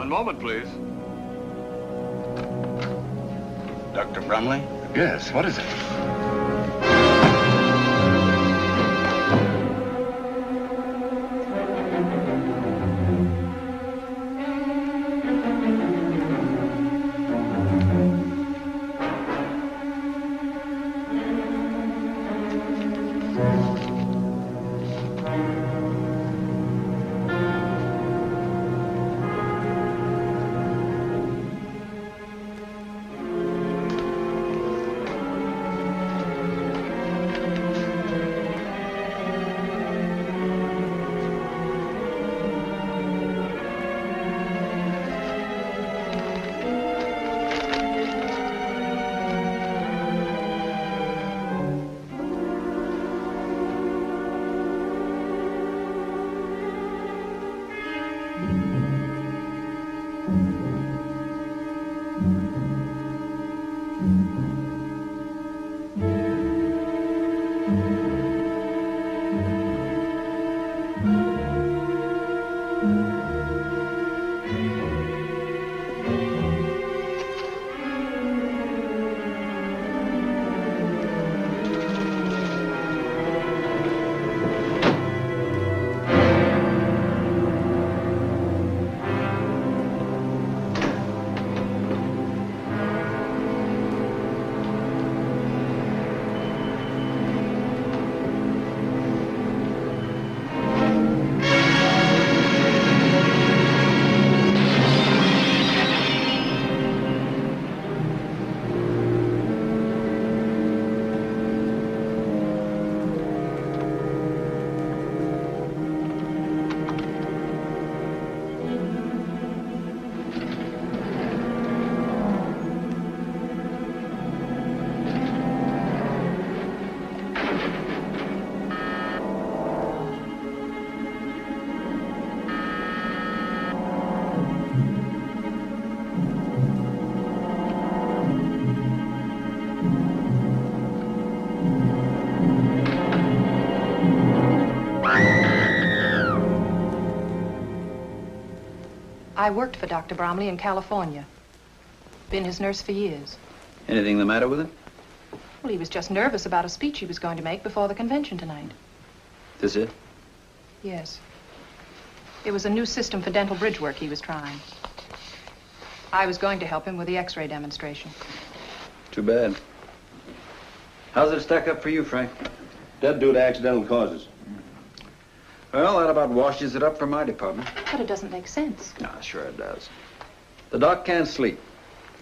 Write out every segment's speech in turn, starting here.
One moment, please. Dr. Bromley? Yes, what is it? I worked for Dr. Bromley in California. Been his nurse for years. Anything the matter with him? Well, he was just nervous about a speech he was going to make before the convention tonight. This it? Yes. It was a new system for dental bridge work he was trying. I was going to help him with the X-ray demonstration. Too bad. How's it stack up for you, Frank? Dead due to accidental causes. Well, that about washes it up for my department. But it doesn't make sense. Ah, sure it does. The doc can't sleep,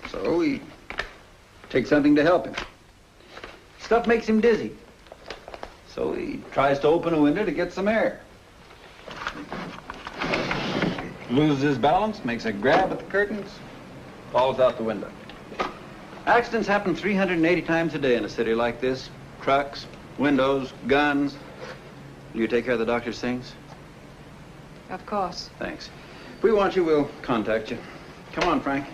so he takes something to help him. Stuff makes him dizzy, so he tries to open a window to get some air. Loses his balance, makes a grab at the curtains, falls out the window. Accidents happen 380 times a day in a city like this. Trucks, windows, guns. Will you take care of the doctor's things? Of course. Thanks. If we want you, we'll contact you. Come on, Frank.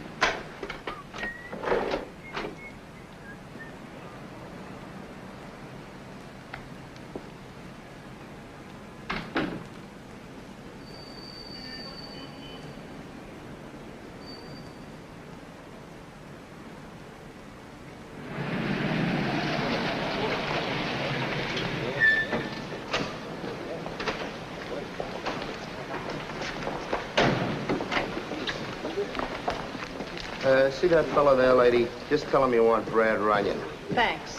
See that fellow there, lady? Just tell him you want Brad Runyan. Thanks.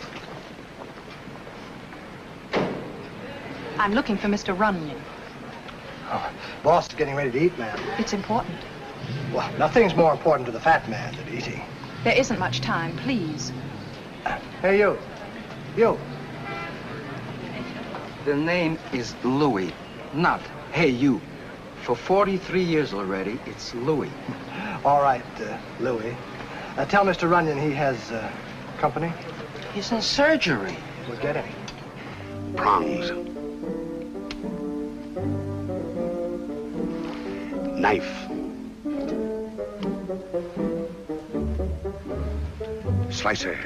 I'm looking for Mr. Runyan. Oh, boss is getting ready to eat, ma'am. It's important. Well, nothing's more important to the fat man than eating. There isn't much time, please. Hey, you. You. The name is Louis, not Hey You. For 43 years already, it's Louis. All right, Louis. Tell Mr. Runyan he has company. He's in surgery. We'll get him. Prongs. Knife. Slicer.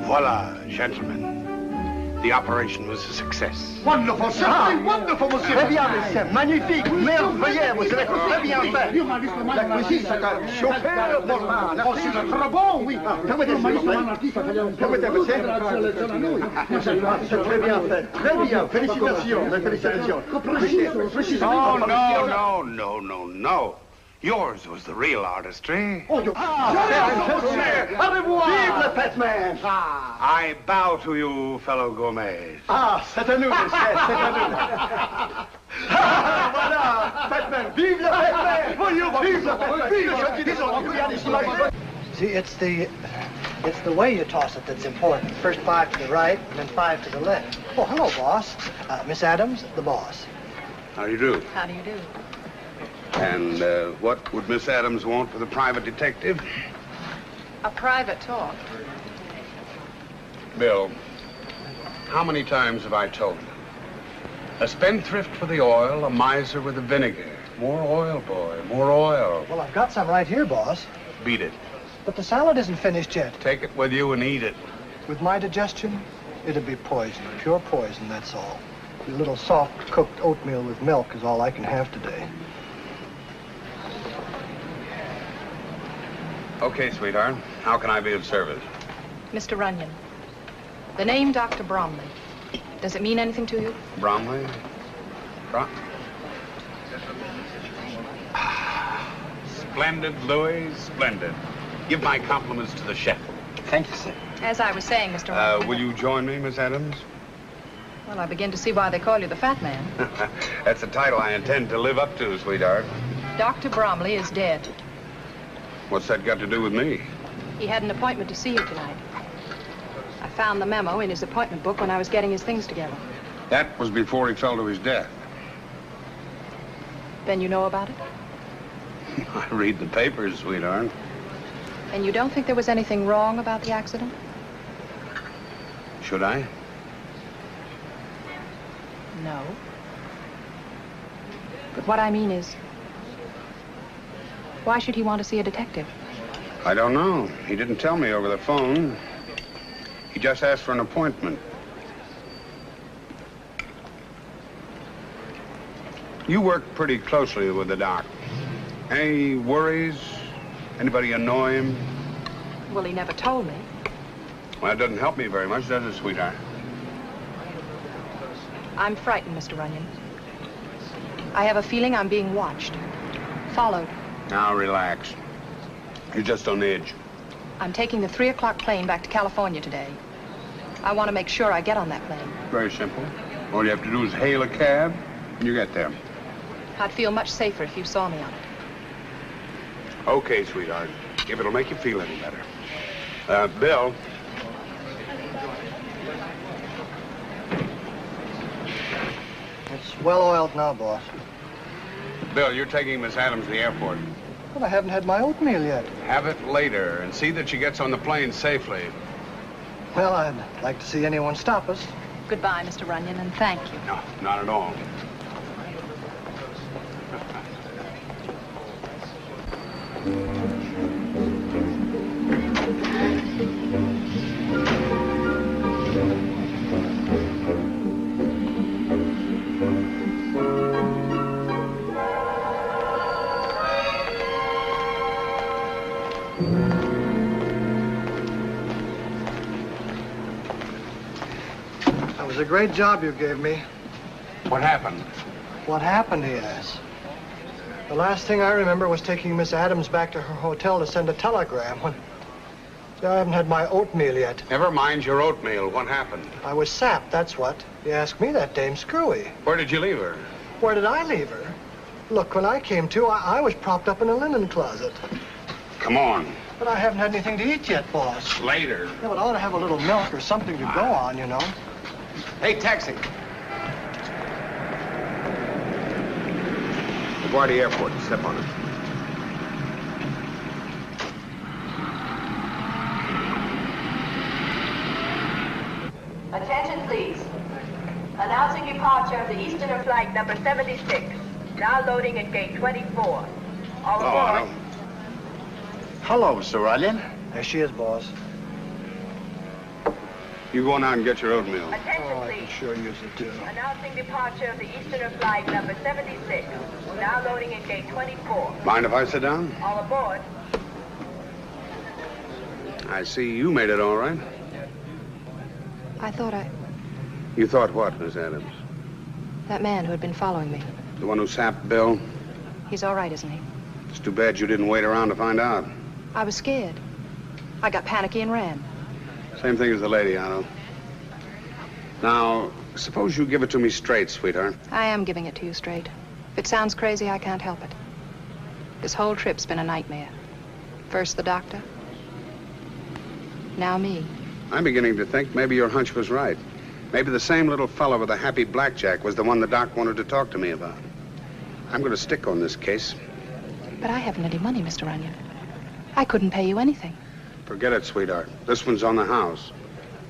Voila, gentlemen. The operation was a success. Wonderful, simply wonderful, monsieur. Très bien, monsieur. Magnifique, merveilleux. Vous avez très bien fait. La cuisine, c'est un chauffeur normand. Oh, c'est très bon, oui. Permettez, s'il vous plaît. Permettez, monsieur. C'est très bien fait. Très bien. Félicitations. Félicitations. No. Yours was the real artistry. Oh, you... Au revoir. Vive le Fatman. I bow to you, fellow gourmets. C'est à nous, monsieur. C'est à nous. Voilà, Fatman. Vive le Fatman. Vive le Fatman. Vive le... See, it's the way you toss it that's important. First 5 to the right, and then 5 to the left. Oh, hello, boss. Miss Adams, the boss. How do you do? How do you do? And what would Miss Adams want with a private detective? A private talk. Bill, how many times have I told you? A spendthrift with the oil, a miser with the vinegar. More oil, boy, more oil. Well, I've got some right here, boss. Beat it. But the salad isn't finished yet. Take it with you and eat it. With my digestion, it'd be poison. Pure poison, that's all. A little soft-cooked oatmeal with milk is all I can have today. Okay, sweetheart. How can I be of service? Mr. Runyan, the name Dr. Bromley, does it mean anything to you? Bromley? Splendid, Louis, splendid. Give my compliments to the chef. Thank you, sir. As I was saying, Mr. Runyan. Will you join me, Miss Adams? Well, I begin to see why they call you the Fat Man. That's a title I intend to live up to, sweetheart. Dr. Bromley is dead. What's that got to do with me? He had an appointment to see you tonight. I found the memo in his appointment book when I was getting his things together. That was before he fell to his death. Then you know about it? I read the papers, sweetheart. And you don't think there was anything wrong about the accident? Should I? No. But what I mean is, why should he want to see a detective? I don't know. He didn't tell me over the phone. He just asked for an appointment. You work pretty closely with the doc. Any worries? Anybody annoy him? Well, he never told me. Well, that doesn't help me very much, does it, sweetheart? I'm frightened, Mr. Runyan. I have a feeling I'm being watched, followed. Now, relax. You're just on edge. I'm taking the 3 o'clock plane back to California today. I want to make sure I get on that plane. Very simple. All you have to do is hail a cab, and you get there. I'd feel much safer if you saw me on it. Okay, sweetheart. If it'll make you feel any better. Bill. It's well-oiled now, boss. Bill, you're taking Miss Adams to the airport. But I haven't had my oatmeal yet. Have it later, and see that she gets on the plane safely. Well, I'd like to see anyone stop us. Goodbye, Mr. Runyan, and thank you. No, not at all. That was a great job you gave me. What happened? What happened, he asks. The last thing I remember was taking Miss Adams back to her hotel to send a telegram when... I haven't had my oatmeal yet. Never mind your oatmeal. What happened? I was sapped, that's what. You asked me that, Dame Screwy. Where did you leave her? Where did I leave her? Look, when I came to, I was propped up in a linen closet. Come on. But I haven't had anything to eat yet, boss. Later. Yeah, but I ought to have a little milk or something to go on, you know. Hey, taxi. LaGuardia Airport. Step on it. Attention, please. Announcing departure of the Easterner flight number 76. Now loading at gate 24. All aboard. Hello, Mr. Runyan. There she is, boss. You go on out and get your oatmeal. Attention, Oh, I please. can sure use it, too. Announcing departure of the Easterner flight number 76. Now loading at gate 24. Mind if I sit down? All aboard. I see you made it all right. I thought You thought what, Miss Adams? that man who had been following me. The one who sapped Bill? He's all right, isn't he? It's too bad you didn't wait around to find out. I was scared. I got panicky and ran. Same thing as the lady, Otto. Now, suppose you give it to me straight, sweetheart. I am giving it to you straight. If it sounds crazy, I can't help it. This whole trip's been a nightmare. First the doctor. Now me. I'm beginning to think maybe your hunch was right. Maybe the same little fellow with the happy blackjack was the one the doc wanted to talk to me about. I'm going to stick on this case. But I haven't any money, Mr. Runyan. I couldn't pay you anything. Forget it, sweetheart. This one's on the house.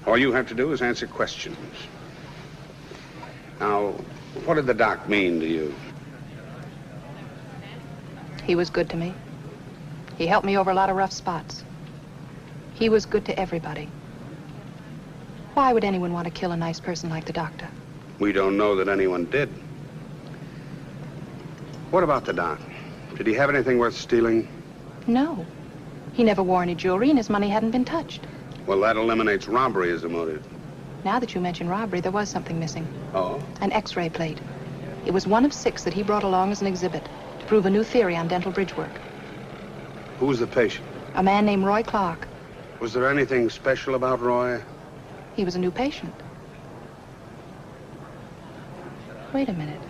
All you have to do is answer questions. Now, what did the doc mean to you? He was good to me. He helped me over a lot of rough spots. He was good to everybody. Why would anyone want to kill a nice person like the doctor? We don't know that anyone did. What about the doc? Did he have anything worth stealing? No. He never wore any jewelry and his money hadn't been touched. Well, that eliminates robbery as a motive. Now that you mention robbery, there was something missing. Oh? An X-ray plate. It was one of 6 that he brought along as an exhibit to prove a new theory on dental bridge work. Who was the patient? A man named Roy Clark. Was there anything special about Roy? He was a new patient. Wait a minute.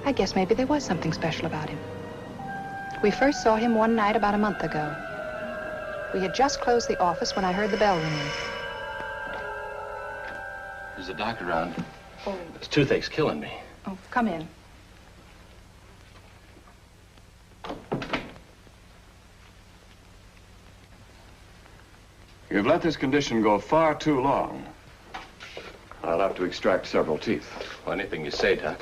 I guess maybe there was something special about him. We first saw him one night about a month ago. We had just closed the office when I heard the bell ringing. Is the doctor around? Oh. This toothache's killing me. Oh, come in. You've let this condition go far too long. I'll have to extract several teeth. Well, anything you say, Doc.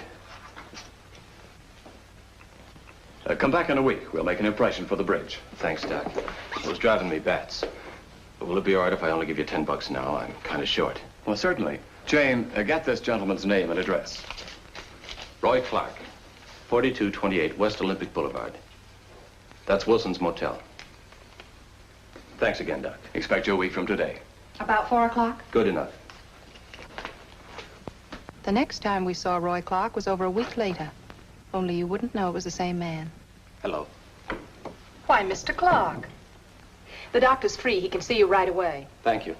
Come back in a week. We'll make an impression for the bridge. Thanks, Doc. It was driving me bats. But will it be all right if I only give you $10 now? I'm kind of short. Well, certainly. Jayne, get this gentleman's name and address. Roy Clark, 4228 West Olympic Boulevard. That's Wilson's Motel. Thanks again, Doc. Expect you a week from today. About 4 o'clock? Good enough. The next time we saw Roy Clark was over a week later. Only you wouldn't know it was the same man. Hello. Why, Mr. Clark. The doctor's free. He can see you right away. Thank you.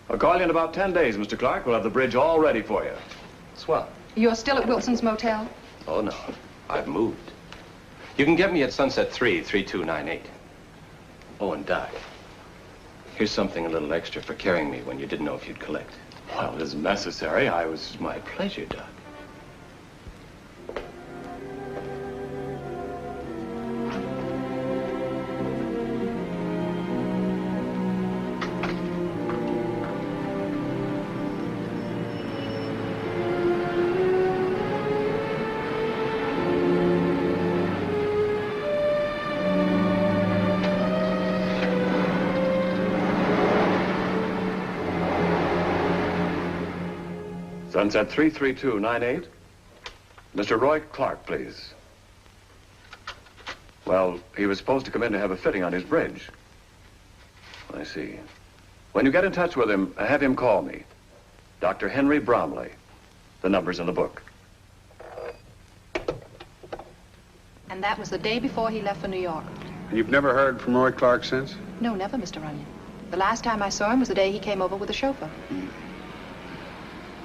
I'll call you in about 10 days, Mr. Clark. We'll have the bridge all ready for you. Swell. You're still at Wilson's Motel? Oh, no. I've moved. You can get me at Sunset 3, 3298. Oh, and Doc, here's something a little extra for carrying me when you didn't know if you'd collect. Well, it isn't necessary. It's my pleasure, Doc. Sunset 33298. Mr. Roy Clark, please. Well, he was supposed to come in to have a fitting on his bridge. I see. When you get in touch with him, have him call me. Dr. Henry Bromley. The number's in the book. And that was the day before he left for New York. And you've never heard from Roy Clark since? No, never, Mr. Runyan. The last time I saw him was the day he came over with the chauffeur.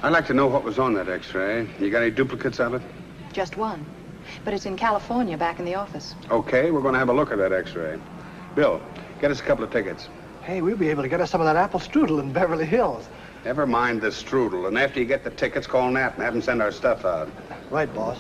I'd like to know what was on that X-ray. You got any duplicates of it? Just one. But it's in California, back in the office. Okay, we're going to have a look at that X-ray. Bill, get us a couple of tickets. Hey, we'll be able to get us some of that apple strudel in Beverly Hills. Never mind the strudel. And after you get the tickets, call Nat and have him send our stuff out. Right, boss.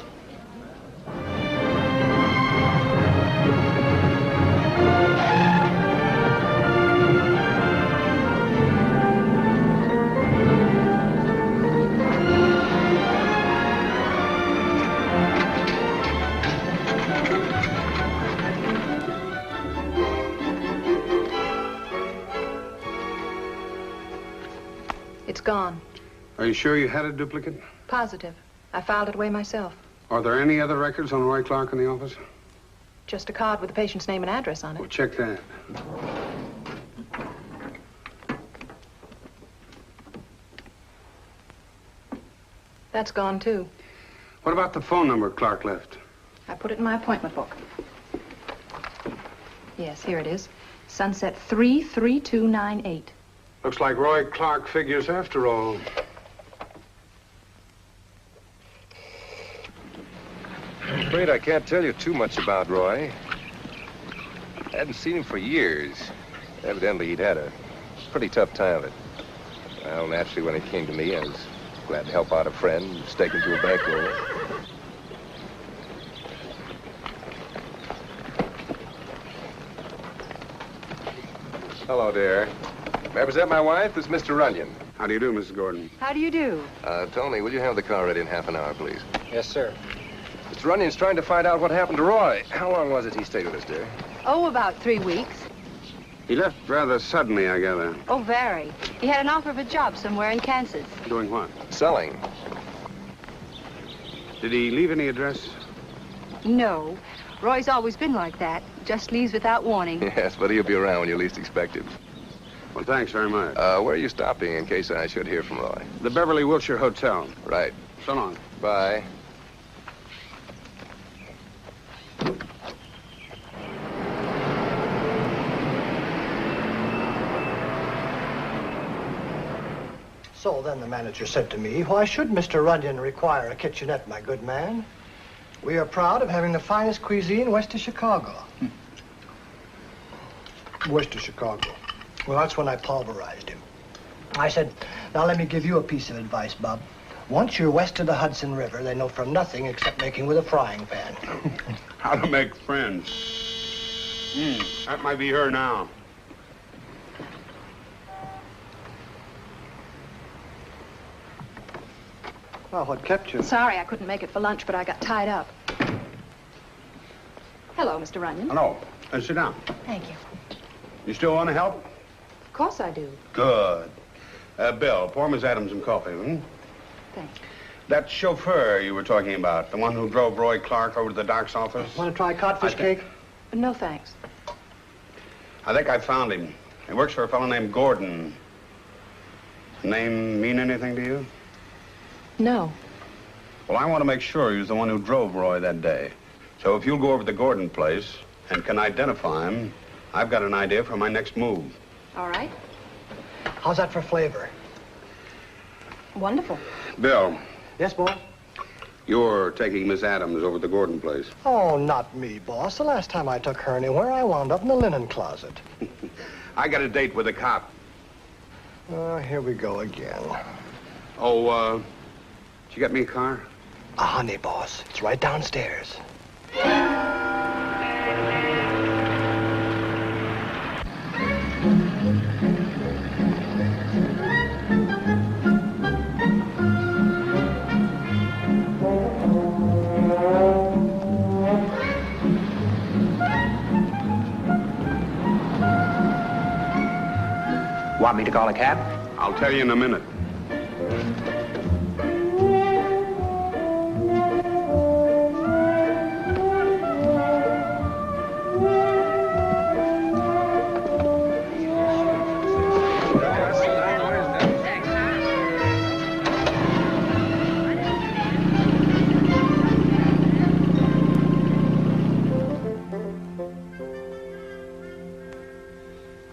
It's gone. Are you sure you had a duplicate? Positive. I filed it away myself. Are there any other records on Roy Clark in the office? Just a card with the patient's name and address on it. Well, check that. That's gone, too. What about the phone number Clark left? I put it in my appointment book. Yes, here it is. Sunset 33298. Looks like Roy Clark figures after all. I'm afraid I can't tell you too much about Roy. I hadn't seen him for years. Evidently, he'd had a pretty tough time of it. Well, naturally, when it came to me, I was glad to help out a friend who's taken to a bankroll. Hello, dear. Represent my wife? This is Mr. Runyan. How do you do, Mrs. Gordon? How do you do? Tony, will you have the car ready in half an hour, please? Yes, sir. Mr. Runyan's trying to find out what happened to Roy. How long was it he stayed with us, dear? Oh, about 3 weeks. He left rather suddenly, I gather. Oh, very. He had an offer of a job somewhere in Kansas. Doing what? Selling. Did he leave any address? No. Roy's always been like that. Just leaves without warning. Yes, but he'll be around when you least expect him. Well, thanks very much. Where are you stopping in case I should hear from Roy? The Beverly Wilshire Hotel. Right. So long. Bye. So then the manager said to me, why should Mr. Runyan require a kitchenette, my good man? We are proud of having the finest cuisine west of Chicago. West of Chicago. Well, that's when I pulverized him. I said, now let me give you a piece of advice, Bob. Once you're west of the Hudson River, they know from nothing except making with a frying pan. How to make friends. That might be her now. Well, what kept you? Sorry I couldn't make it for lunch, but I got tied up. Hello, Mr. Runyan. Hello. Sit down. Thank you. You still want to help? Of course I do. Good. Bill, pour Miss Adams some coffee, Thanks. That chauffeur you were talking about, the one who drove Roy Clark over to the doc's office? Want to try codfish cake? No, thanks. I think I found him. He works for a fellow named Gordon. Name mean anything to you? No. Well, I want to make sure he was the one who drove Roy that day. So if you'll go over to the Gordon place and can identify him, I've got an idea for my next move. All right. How's that for flavor? Wonderful. Bill. Yes, boss? You're taking Miss Adams over to the Gordon place. Oh, not me, boss. The last time I took her anywhere, I wound up in the linen closet. I got a date with a cop. Here we go again. Oh, did you get me a car? Honey, boss. It's right downstairs. Want me to call a cab? I'll tell you in a minute.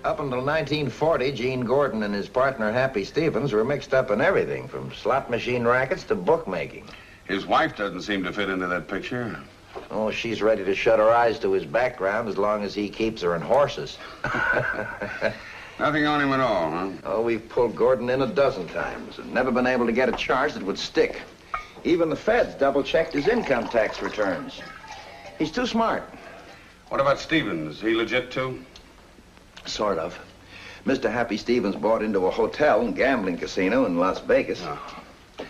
Up until 1940, Gene Gordon and his partner, Happy Stevens, were mixed up in everything, from slot machine rackets to bookmaking. His wife doesn't seem to fit into that picture. Oh, she's ready to shut her eyes to his background as long as he keeps her in horses. Nothing on him at all, huh? Oh, we've pulled Gordon in a dozen times and never been able to get a charge that would stick. Even the feds double-checked his income tax returns. He's too smart. What about Stevens? He legit, too? Sort of. Mr. Happy Stevens bought into a hotel and gambling casino in Las Vegas. Oh.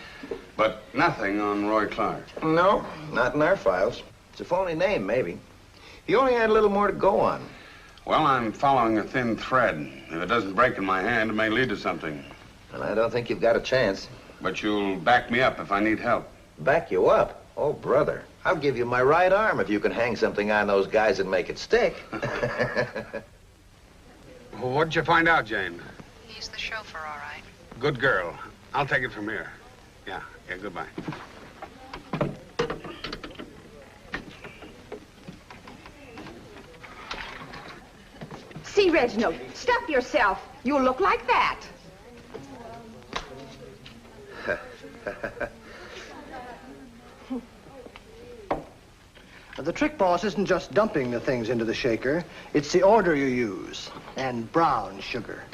But nothing on Roy Clark? No, not in our files. It's a phony name, maybe. He only had a little more to go on. Well, I'm following a thin thread. If it doesn't break in my hand, it may lead to something. Well, I don't think you've got a chance. But you'll back me up if I need help. Back you up? Oh, brother. I'll give you my right arm if you can hang something on those guys and make it stick. Well, what'd you find out, Jayne? He's the chauffeur, all right. Good girl. I'll take it from here. Yeah, goodbye. See, Reginald, stop yourself. You'll look like that. The trick, boss, isn't just dumping the things into the shaker. It's the order you use. And brown sugar.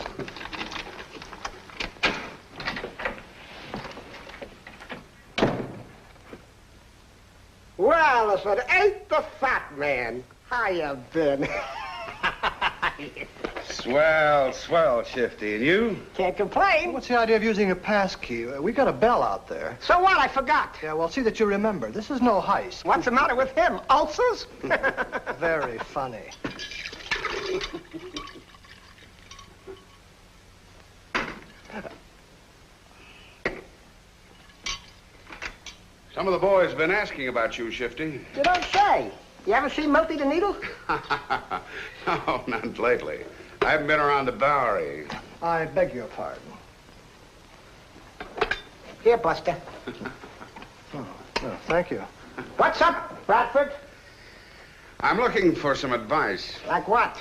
Well, if it ain't the fat man. How you been? Swell, Shifty. And you? Can't complain. What's the idea of using a pass key? We got a bell out there. So what? I forgot. Yeah, well, see that you remember. This is no heist. What's the matter with him? Ulcers? Very funny. Some of the boys have been asking about you, Shifty. You don't say. You ever seen Milty the Needle? No, not lately. I haven't been around the Bowery. I beg your pardon. Here, Buster. Oh, thank you. What's up, Bradford? I'm looking for some advice. Like what?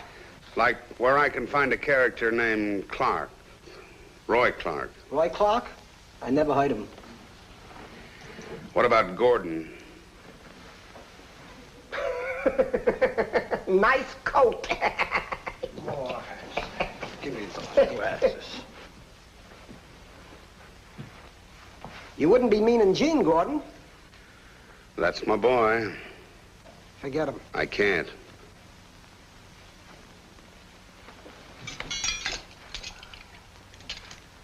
Like where I can find a character named Clark. Roy Clark. Roy Clark? I never heard of him. What about Gordon? Nice coat. Boy, give me those glasses. You wouldn't be meaning Gene, Gordon. That's my boy. Forget him. I can't.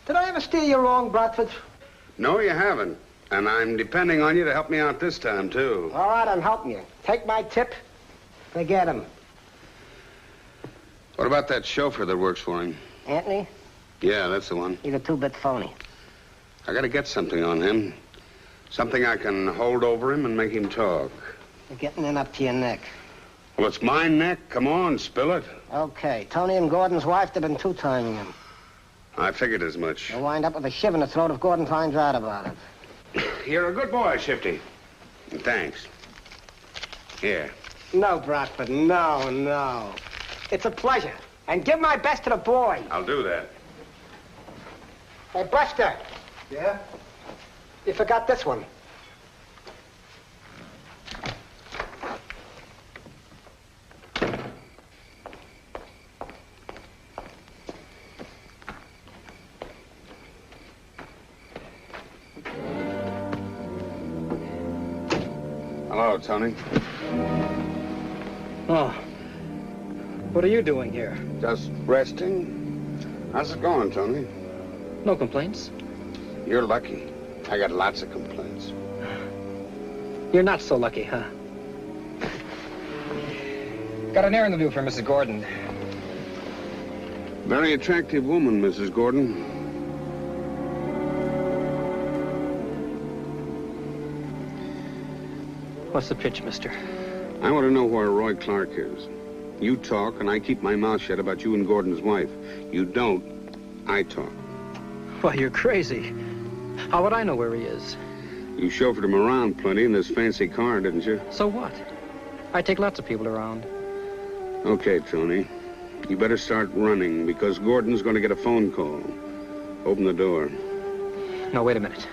Did I ever steer you wrong, Bradford? No, you haven't. And I'm depending on you to help me out this time, too. All right, I'm helping you. Take my tip. Forget him. What about that chauffeur that works for him? Anthony? Yeah, that's the one. He's a two-bit phony. I gotta get something on him. Something I can hold over him and make him talk. You're getting in up to your neck. Well, it's my neck. Come on, spill it. Okay. Tony and Gordon's wife, they've been two-timing him. I figured as much. You'll wind up with a shiv in the throat if Gordon finds out about it. You're a good boy, Shifty. Thanks. Here. No, Bradford, no. It's a pleasure. And give my best to the boy. I'll do that. Hey, Buster. Yeah? You forgot this one. Hello, Tony. Oh. What are you doing here? Just resting. How's it going, Tony? No complaints. You're lucky. I got lots of complaints. You're not so lucky, huh? Got an errand to do for Mrs. Gordon. Very attractive woman, Mrs. Gordon. What's the pitch, mister? I want to know where Roy Clark is. You talk, and I keep my mouth shut about you and Gordon's wife. You don't, I talk. Well, you're crazy. How would I know where he is? You chauffeured him around plenty in this fancy car, didn't you? So what? I take lots of people around. Okay, Tony. You better start running, because Gordon's going to get a phone call. Open the door. No, wait a minute.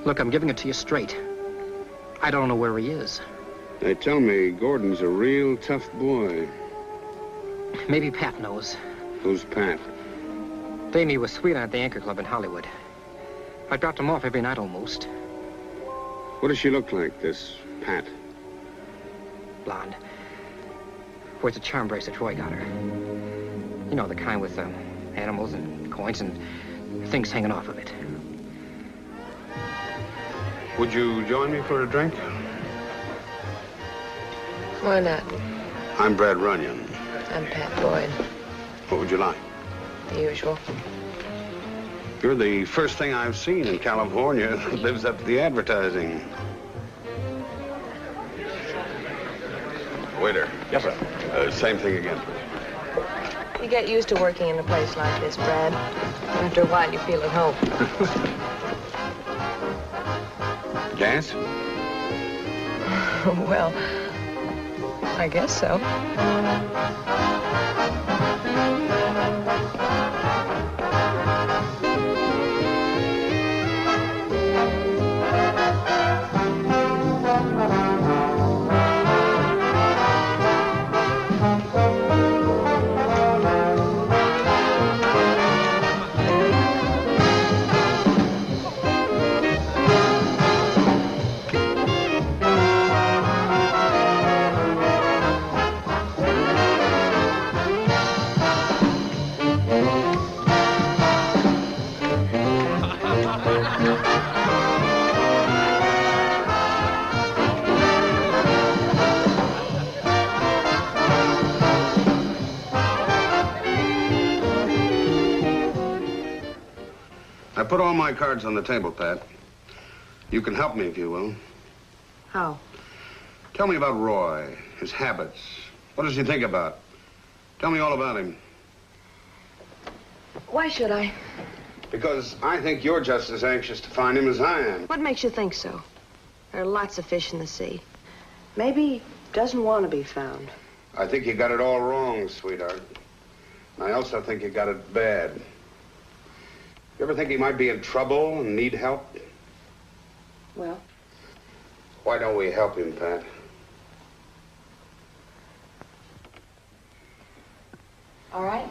Look, I'm giving it to you straight. I don't know where he is. They tell me Gordon's a real tough boy. Maybe Pat knows. Who's Pat? They meet with Sweetheart at the Anchor Club in Hollywood. I dropped him off every night almost. What does she look like, this Pat? Blonde. Wears a charm bracelet Roy got her. You know, the kind with animals and coins and things hanging off of it. Would you join me for a drink? Why not? I'm Brad Runyan. I'm Pat Boyd. What would you like? The usual. You're the first thing I've seen in California that lives up to the advertising. Waiter. Yes, sir. Same thing again. You get used to working in a place like this, Brad. After a while, you feel at home. Gas? Well, I guess so. I put all my cards on the table, Pat. You can help me if you will. How? Tell me about Roy, his habits. What does he think about? Tell me all about him. Why should I? Because I think you're just as anxious to find him as I am. What makes you think so? There are lots of fish in the sea. Maybe he doesn't want to be found. I think you got it all wrong, sweetheart. And I also think you got it bad. You ever think he might be in trouble and need help? Well? Why don't we help him, Pat? All right.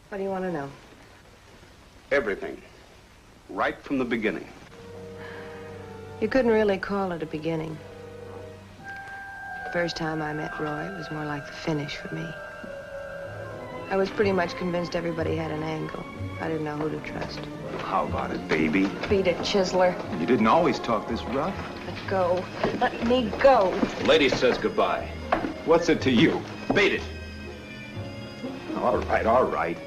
What do you want to know? Everything. Right from the beginning. You couldn't really call it a beginning. The first time I met Roy, it was more like the finish for me. I was pretty much convinced everybody had an angle. I didn't know who to trust. How about it, baby? Beat it, Chiseler. You didn't always talk this rough. Let go. Let me go. Lady says goodbye. What's it to you? Beat it. All right, all right.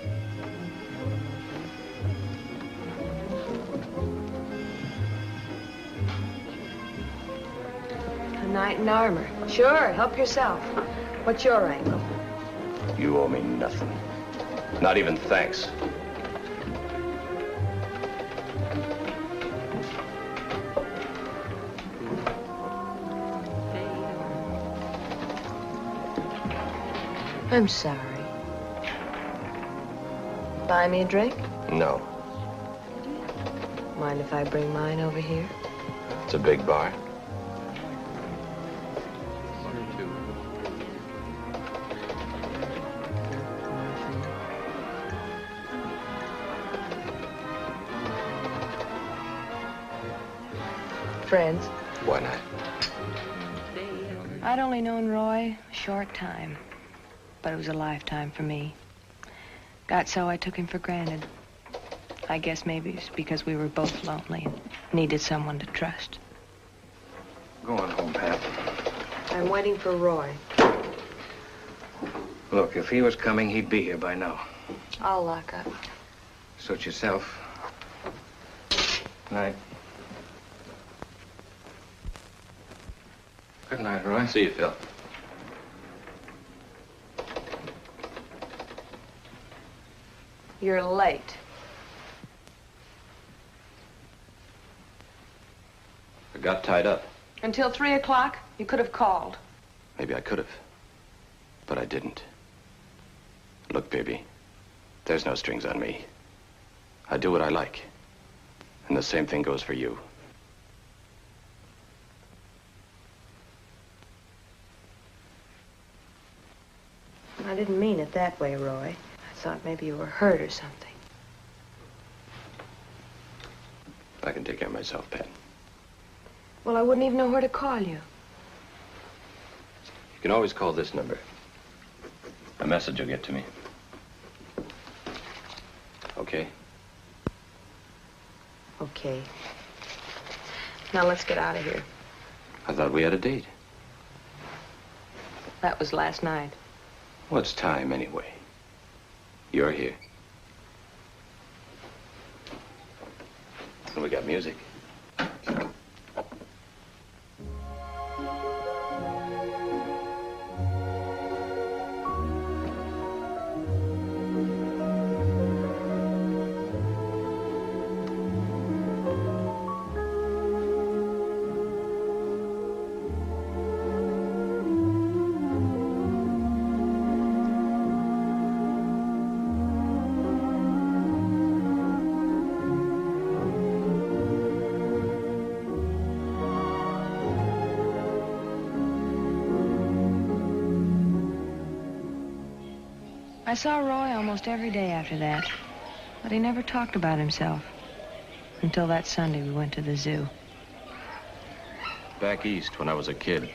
A knight in armor. Sure, help yourself. What's your angle? You owe me nothing. Not even thanks. I'm sorry. Buy me a drink? No. Mind if I bring mine over here? It's a big bar. Friends? Why not? I'd only known Roy a short time, but it was a lifetime for me. Got so I took him for granted. I guess maybe it's because we were both lonely and needed someone to trust. Go on home, Pat. I'm waiting for Roy. Look, if he was coming, he'd be here by now. I'll lock up. Suit yourself. Night. Good night, Roy. See you, Phil. You're late. I got tied up. Until 3 o'clock, you could have called. Maybe I could have, but I didn't. Look, baby, there's no strings on me. I do what I like, and the same thing goes for you. I didn't mean it that way, Roy. I thought maybe you were hurt or something. I can take care of myself, Pat. Well, I wouldn't even know where to call you. You can always call this number. A message will get to me. Okay? Okay. Now let's get out of here. I thought we had a date. That was last night. What's time, anyway? You're here. And we got music. I saw Roy almost every day after that, but he never talked about himself until that Sunday we went to the zoo. Back east, when I was a kid,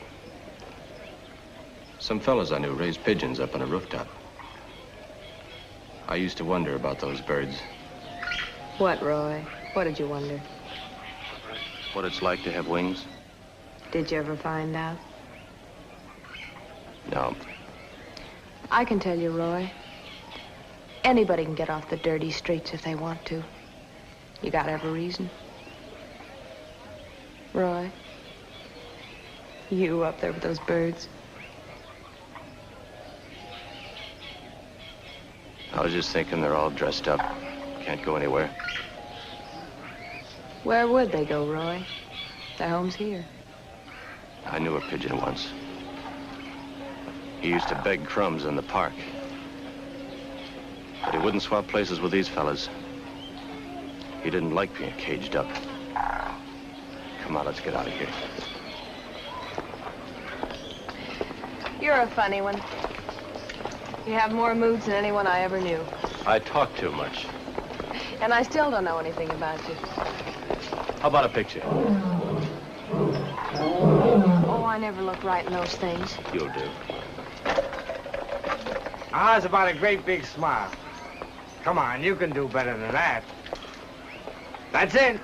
some fellas I knew raised pigeons up on a rooftop. I used to wonder about those birds. What, Roy? What did you wonder? What it's like to have wings? Did you ever find out? No. I can tell you, Roy. Anybody can get off the dirty streets if they want to. You gotta have a reason. Roy, you up there with those birds. I was just thinking they're all dressed up. Can't go anywhere. Where would they go, Roy? Their home's here. I knew a pigeon once. He used to beg crumbs in the park. But he wouldn't swap places with these fellas. He didn't like being caged up. Come on, let's get out of here. You're a funny one. You have more moods than anyone I ever knew. I talk too much. And I still don't know anything about you. How about a picture? Oh, I never look right in those things. You'll do. How's about a great big smile? Come on, you can do better than that. That's it.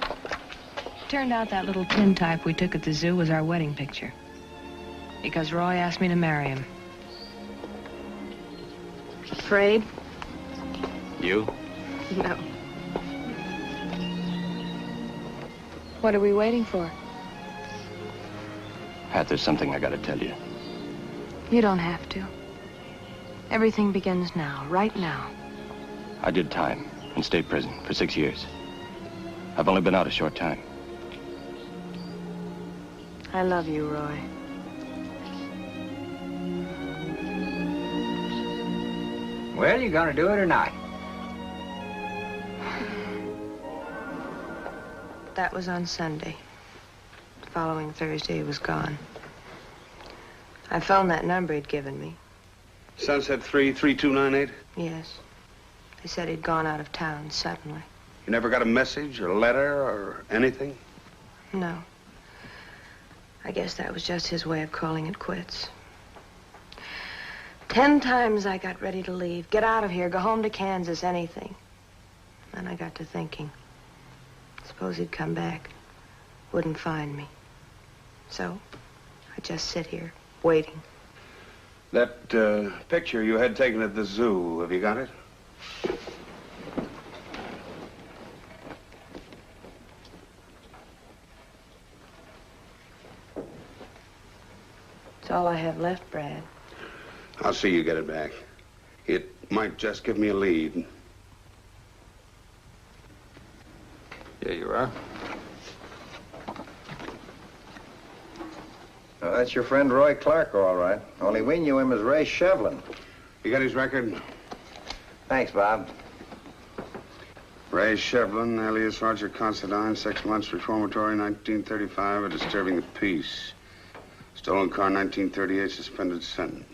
Turned out that little tintype we took at the zoo was our wedding picture. Because Roy asked me to marry him. Afraid? You? No. What are we waiting for? Pat, there's something I gotta tell you. You don't have to. Everything begins now, right now. I did time in state prison for 6 years. I've only been out a short time. I love you, Roy. Well, you gonna do it or not? That was on Sunday. The following Thursday, he was gone. I phoned that number he'd given me. Sunset 3, 3298? Yes. They said he'd gone out of town suddenly. You never got a message or letter or anything? No. I guess that was just his way of calling it quits. 10 times I got ready to leave, get out of here, go home to Kansas, anything. Then I got to thinking. Suppose he'd come back, wouldn't find me. So, I just sit here, waiting. That picture you had taken at the zoo, have you got it? It's all I have left, Brad. I'll see you get it back. It might just give me a lead. Here you are. Oh, that's your friend Roy Clark, all right. Only we knew him as Ray Shevlin. You got his record? Thanks, Bob. Ray Shevlin, alias Roger Considine, 6 months reformatory, 1935, for disturbing the peace. Stolen car, 1938, suspended sentence.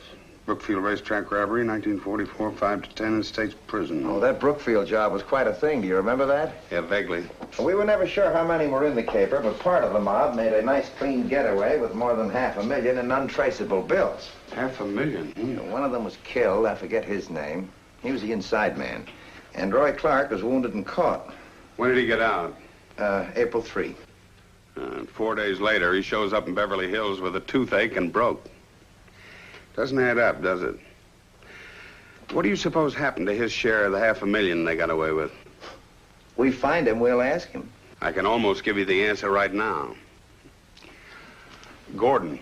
Brookfield racetrack robbery, 1944, 5 to 10 in state's prison. Oh, that Brookfield job was quite a thing. Do you remember that? Yeah, vaguely. Well, we were never sure how many were in the caper, but part of the mob made a nice, clean getaway with more than $500,000 in untraceable bills. $500,000? One of them was killed. I forget his name. He was the inside man. And Roy Clark was wounded and caught. When did he get out? April 3. 4 days later, he shows up in Beverly Hills with a toothache and broke. Doesn't add up, does it? What do you suppose happened to his share of the $500,000 they got away with? We find him, we'll ask him. I can almost give you the answer right now. Gordon.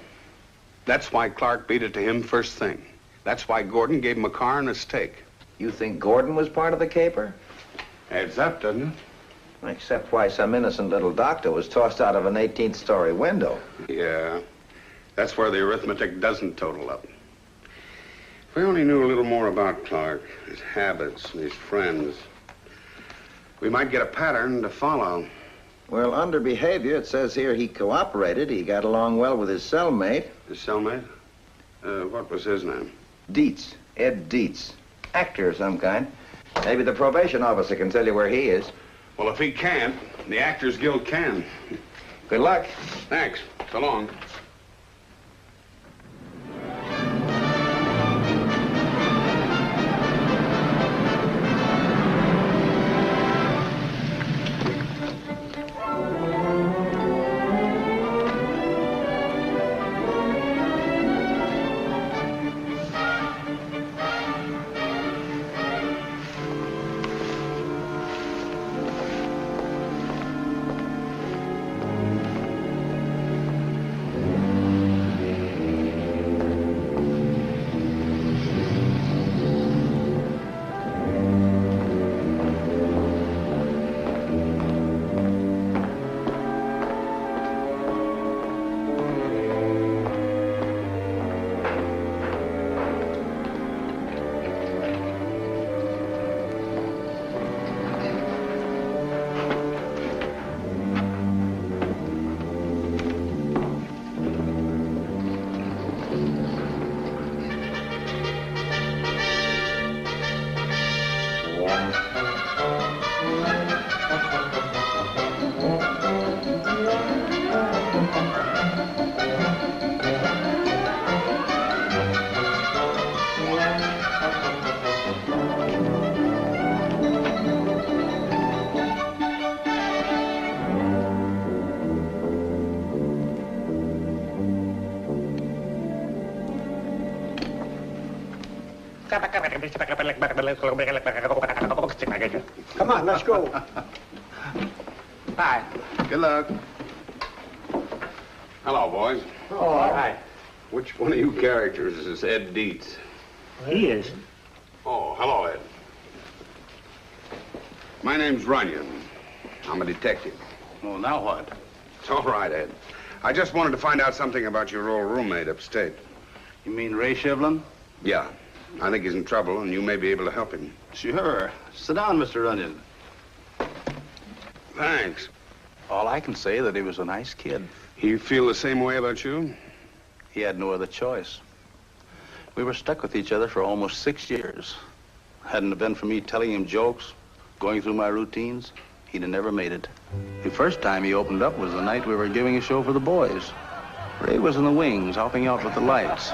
That's why Clark beat it to him first thing. That's why Gordon gave him a car and a steak. You think Gordon was part of the caper? Adds up, doesn't it? Except why some innocent little doctor was tossed out of an 18th-story window. Yeah. That's where the arithmetic doesn't total up. If we only knew a little more about Clark, his habits, and his friends, we might get a pattern to follow. Well, under behavior, it says here he cooperated. He got along well with his cellmate. His cellmate? What was his name? Dietz. Ed Dietz. Actor of some kind. Maybe the probation officer can tell you where he is. Well, if he can't, the Actors Guild can. Good luck. Thanks. So long. Come on, let's go. Hi. Good luck. Hello, boys. Oh, hi. Which one of you characters is Ed Dietz? He is. Oh, hello, Ed. My name's Runyan. I'm a detective. Well, now what? It's all right, Ed. I just wanted to find out something about your old roommate upstate. You mean Ray Shevlin? Yeah. I think he's in trouble, and you may be able to help him. Sure. Sit down, Mr. Runyan. Thanks. All I can say is that he was a nice kid. You feel the same way about you? He had no other choice. We were stuck with each other for almost 6 years. Hadn't it been for me telling him jokes, going through my routines, he'd have never made it. The first time he opened up was the night we were giving a show for the boys. Ray was in the wings, helping out with the lights.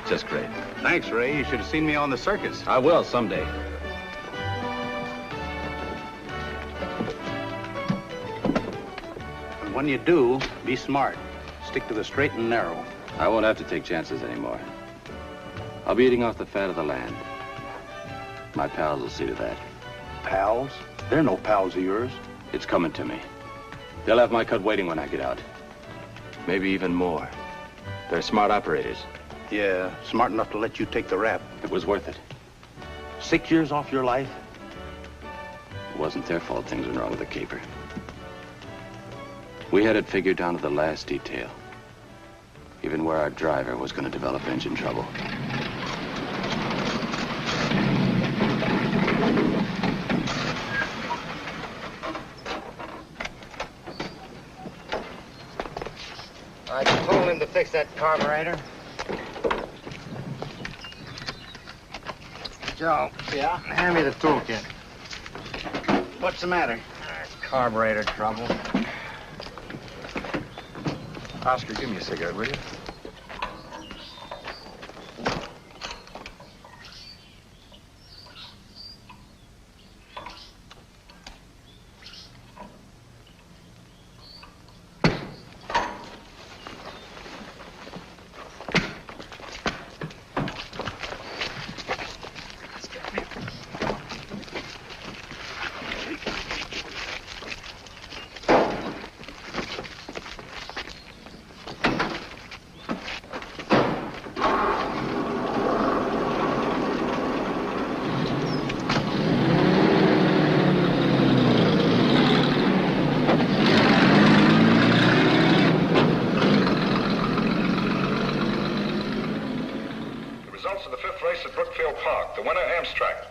Just great. Thanks, Ray. You should have seen me on the circus. I will someday. when you do, be smart. Stick to the straight and narrow. I won't have to take chances anymore. I'll be eating off the fat of the land. My pals will see to that. Pals? They're no pals of yours. It's coming to me. They'll have my cut waiting when I get out. Maybe even more. They're smart operators. Yeah, smart enough to let you take the rap. It was worth it. 6 years off your life? It wasn't their fault things went wrong with the caper. We had it figured down to the last detail. Even where our driver was going to develop engine trouble. I told him to fix that carburetor. Joe. Yeah? Hand me the toolkit. What's the matter? Carburetor trouble. Oscar, give me a cigarette, will you?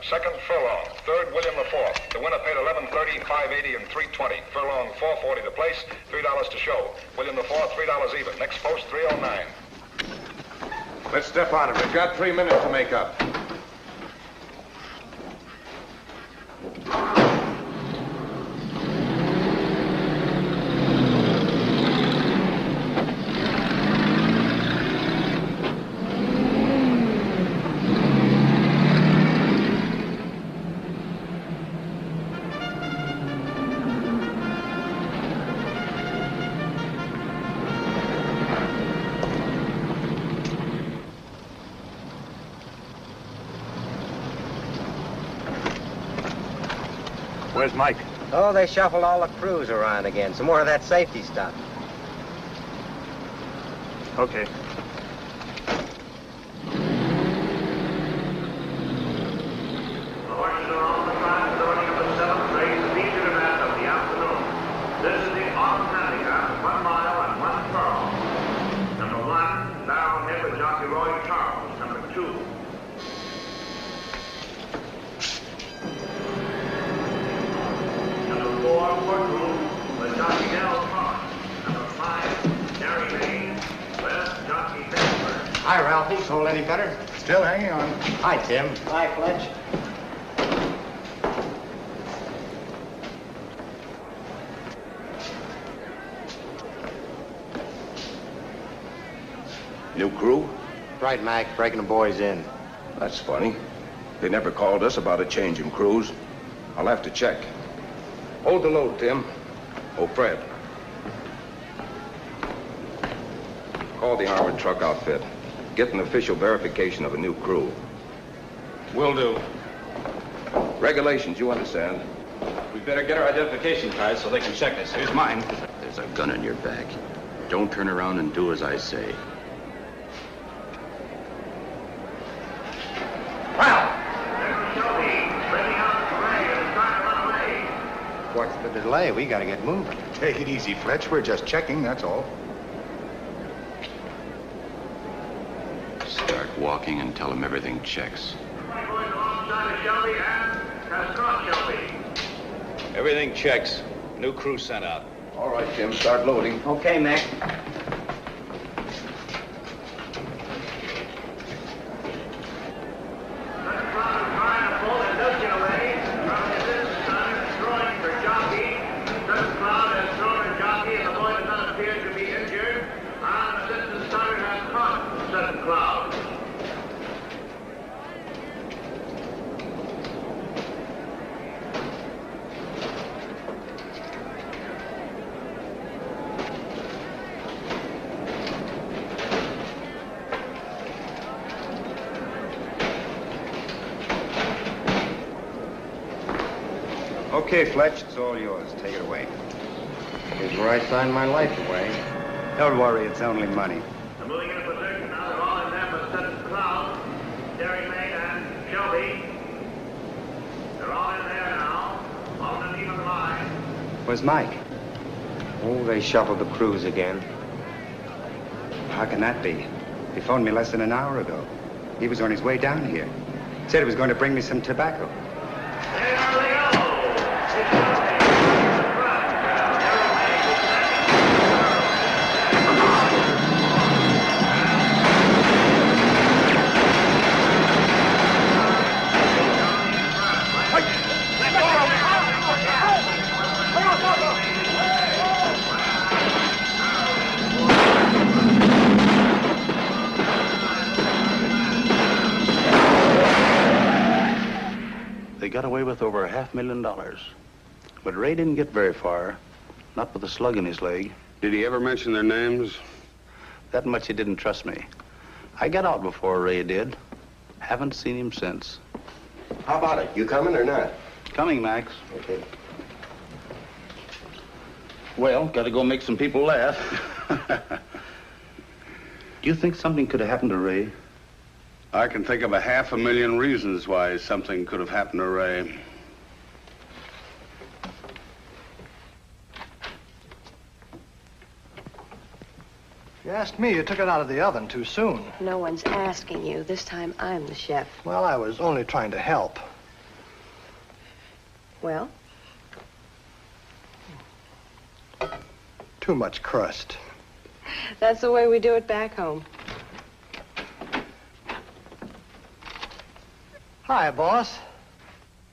Second, Furlong. Third, William IV. The winner paid $11.30, $5.80, and $3.20. Furlong, $4.40 to place, $3 to show. William IV, $3 even. Next post, $3.09. Let's step on it. We've got 3 minutes to make up. Where's Mike? Oh, they shuffled all the crews around again. Some more of that safety stuff. Okay. Hi, Ralphie. Soul any better? Still hanging on. Hi, Tim. Hi, Fletch. New crew? Right, Mac. Breaking the boys in. That's funny. They never called us about a change in crews. I'll have to check. Hold the load, Tim. Oh, Fred. Call the armored truck outfit. Get an official verification of a new crew. Will do. Regulations, you understand. We better get our identification cards so they can check us. Here's mine. There's a gun in your back. Don't turn around and do as I say. What's the delay? We gotta get moving. Take it easy, Fletch. We're just checking, that's all. Start walking and tell them everything checks. Everything checks. New crew sent out. All right, Tim, start loading. Okay, Mac. Okay, Fletch, it's all yours. Take it away. Here's where I signed my life away. Don't worry, it's only money. They're moving into position now. They're all in there but Sutton's Cloud, Derry Main, and Shelby. They're all in there now. All in the lead of the line. Where's Mike? Oh, they shuffled the crews again. How can that be? He phoned me less than an hour ago. He was on his way down here. Said he was going to bring me some tobacco. They got away with over $500,000. But Ray didn't get very far, not with a slug in his leg. Did he ever mention their names? That much he didn't trust me. I got out before Ray did. Haven't seen him since. How about it? You coming or not? Coming, Max. Okay. Well, gotta go make some people laugh. Do you think something could have happened to Ray? I can think of 500,000 reasons why something could have happened to Ray. You asked me, you took it out of the oven too soon. No one's asking you. This time I'm the chef. Well, I was only trying to help. Well? Too much crust. That's the way we do it back home. Hi, boss.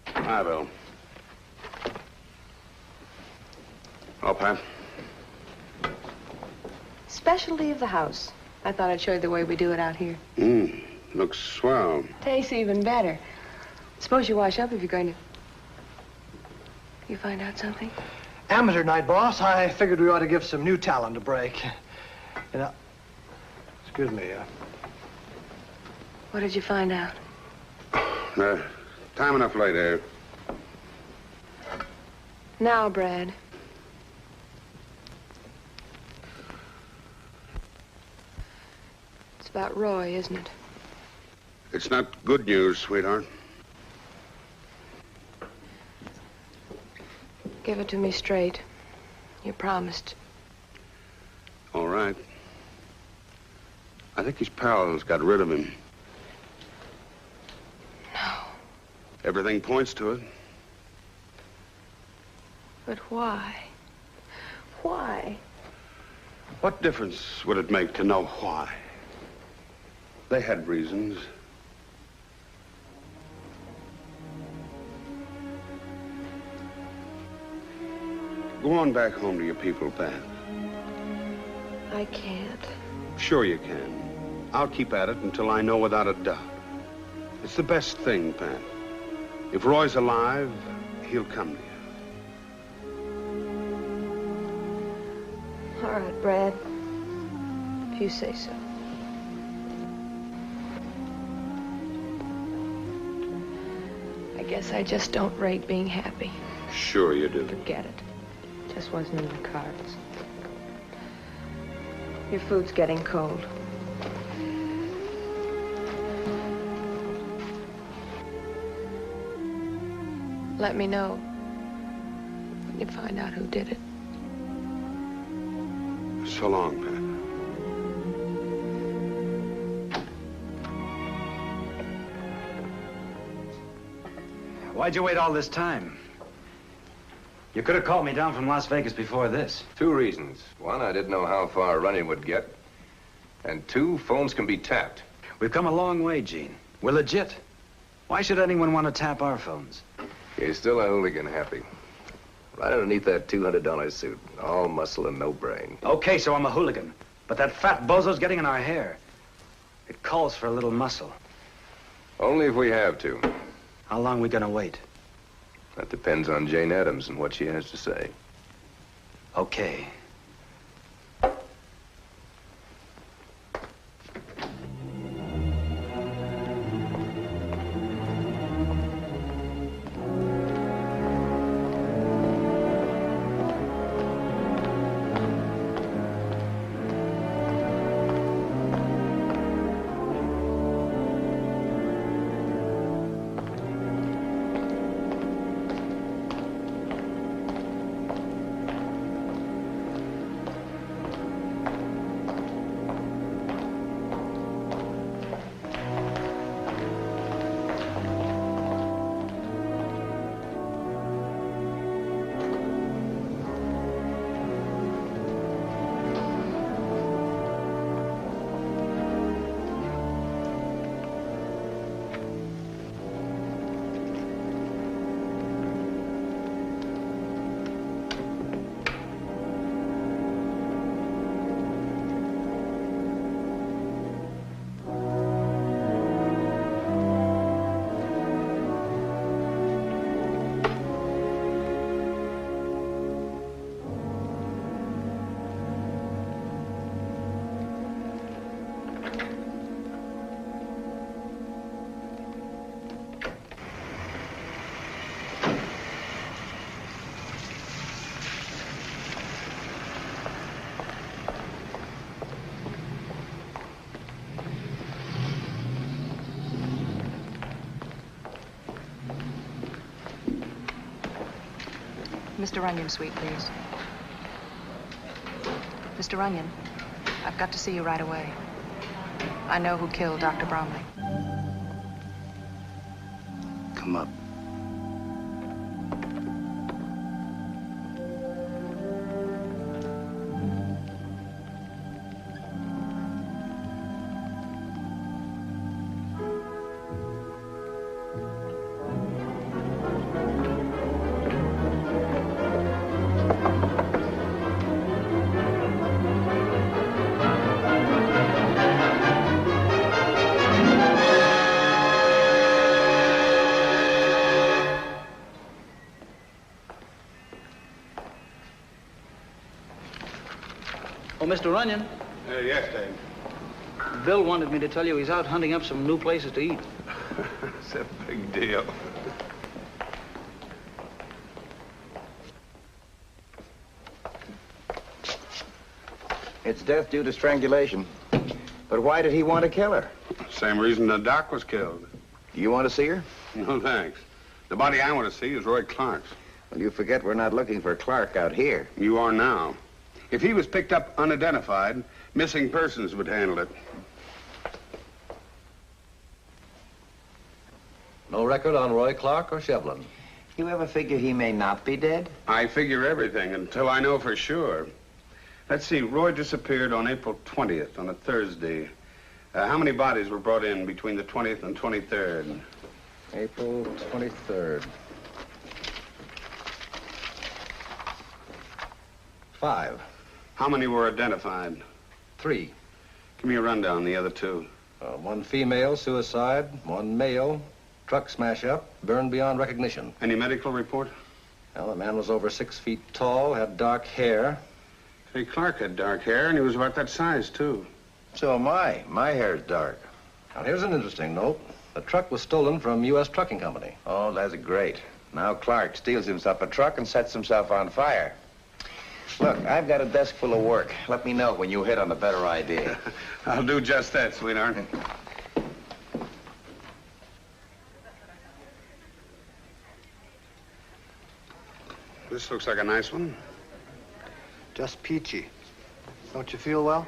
Hi, Bill. Oh, Pat. Specialty of the house. I thought I'd show you the way we do it out here. Looks swell. Tastes even better. Suppose you wash up if you're going to... You find out something? Amateur night, boss. I figured we ought to give some new talent a break. You know... Excuse me, What did you find out? Time enough later. Now, Brad. It's about Roy, isn't it? It's not good news, sweetheart. Give it to me straight. You promised. All right. I think his pals got rid of him. No. Everything points to it. But why? Why? What difference would it make to know why? They had reasons. Go on back home to your people, Pat. I can't. Sure you can. I'll keep at it until I know without a doubt. It's the best thing, Pat. If Roy's alive, he'll come to you. All right, Brad. If you say so. I guess I just don't rate being happy. Sure you do. Forget it. Just wasn't in the cards. Your food's getting cold. Let me know when you find out who did it. So long, Pat. Why'd you wait all this time? You could have called me down from Las Vegas before this. 2 reasons. 1, I didn't know how far Runyan would get. And 2, phones can be tapped. We've come a long way, Jayne. We're legit. Why should anyone want to tap our phones? You're still a hooligan, Happy. Right underneath that $200 suit. All muscle and no brain. Okay, so I'm a hooligan. But that fat bozo's getting in our hair. It calls for a little muscle. Only if we have to. How long are we gonna wait? That depends on Jayne Adams and what she has to say. Okay. Mr. Runyan's suite, please. Mr. Runyan, I've got to see you right away. I know who killed Dr. Bromley. Come up. Oh, Mr. Runyan. Yes, Dave. Bill wanted me to tell you he's out hunting up some new places to eat. It's a big deal. It's death due to strangulation. But why did he want to kill her? Same reason the doc was killed. You want to see her? No, thanks. The body I want to see is Roy Clark's. Well, you forget we're not looking for Clark out here. You are now. If he was picked up unidentified, missing persons would handle it. No record on Roy Clark or Shevlin. You ever figure he may not be dead? I figure everything until I know for sure. Let's see, Roy disappeared on April 20th, on a Thursday. How many bodies were brought in between the 20th and 23rd? April 23rd. 5. How many were identified? 3. Give me a rundown on the other 2. 1 female, suicide. 1 male, truck smash up, burned beyond recognition. Any medical report? Well, the man was over 6 feet tall, had dark hair. Hey, Clark had dark hair, and he was about that size, too. So am I. My hair's dark. Now, here's an interesting note. The truck was stolen from U.S. Trucking Company. Oh, that's great. Now Clark steals himself a truck and sets himself on fire. Look, I've got a desk full of work. Let me know when you hit on a better idea. I'll do just that, sweetheart. This looks like a nice one. Just peachy. Don't you feel well?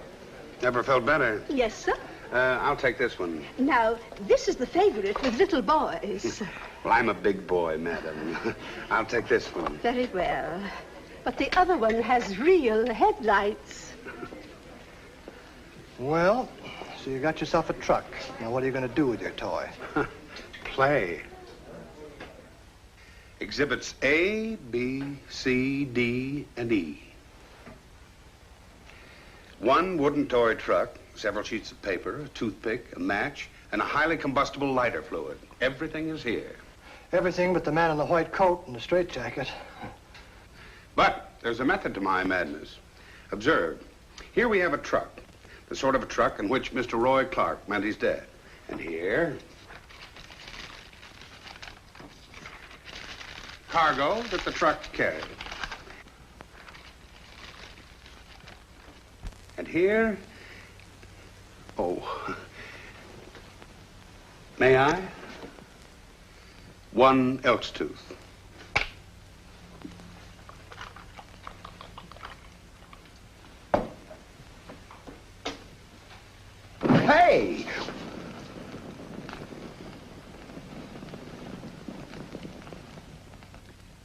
Never felt better. Yes, sir. I'll take this one. Now, this is the favorite with little boys. Well, I'm a big boy, madam. I'll take this one. Very well. But the other one has real headlights. Well, so you got yourself a truck. Now, what are you going to do with your toy? Play. Exhibits A, B, C, D, and E. 1 wooden toy truck, several sheets of paper, a toothpick, a match, and a highly combustible lighter fluid. Everything is here. Everything but the man in the white coat and the straitjacket. But there's a method to my madness. Observe. Here we have a truck, the sort of a truck in which Mr. Roy Clark met his death. And here, cargo that the truck carried. And here, oh, may I? 1 elk's tooth. Hey!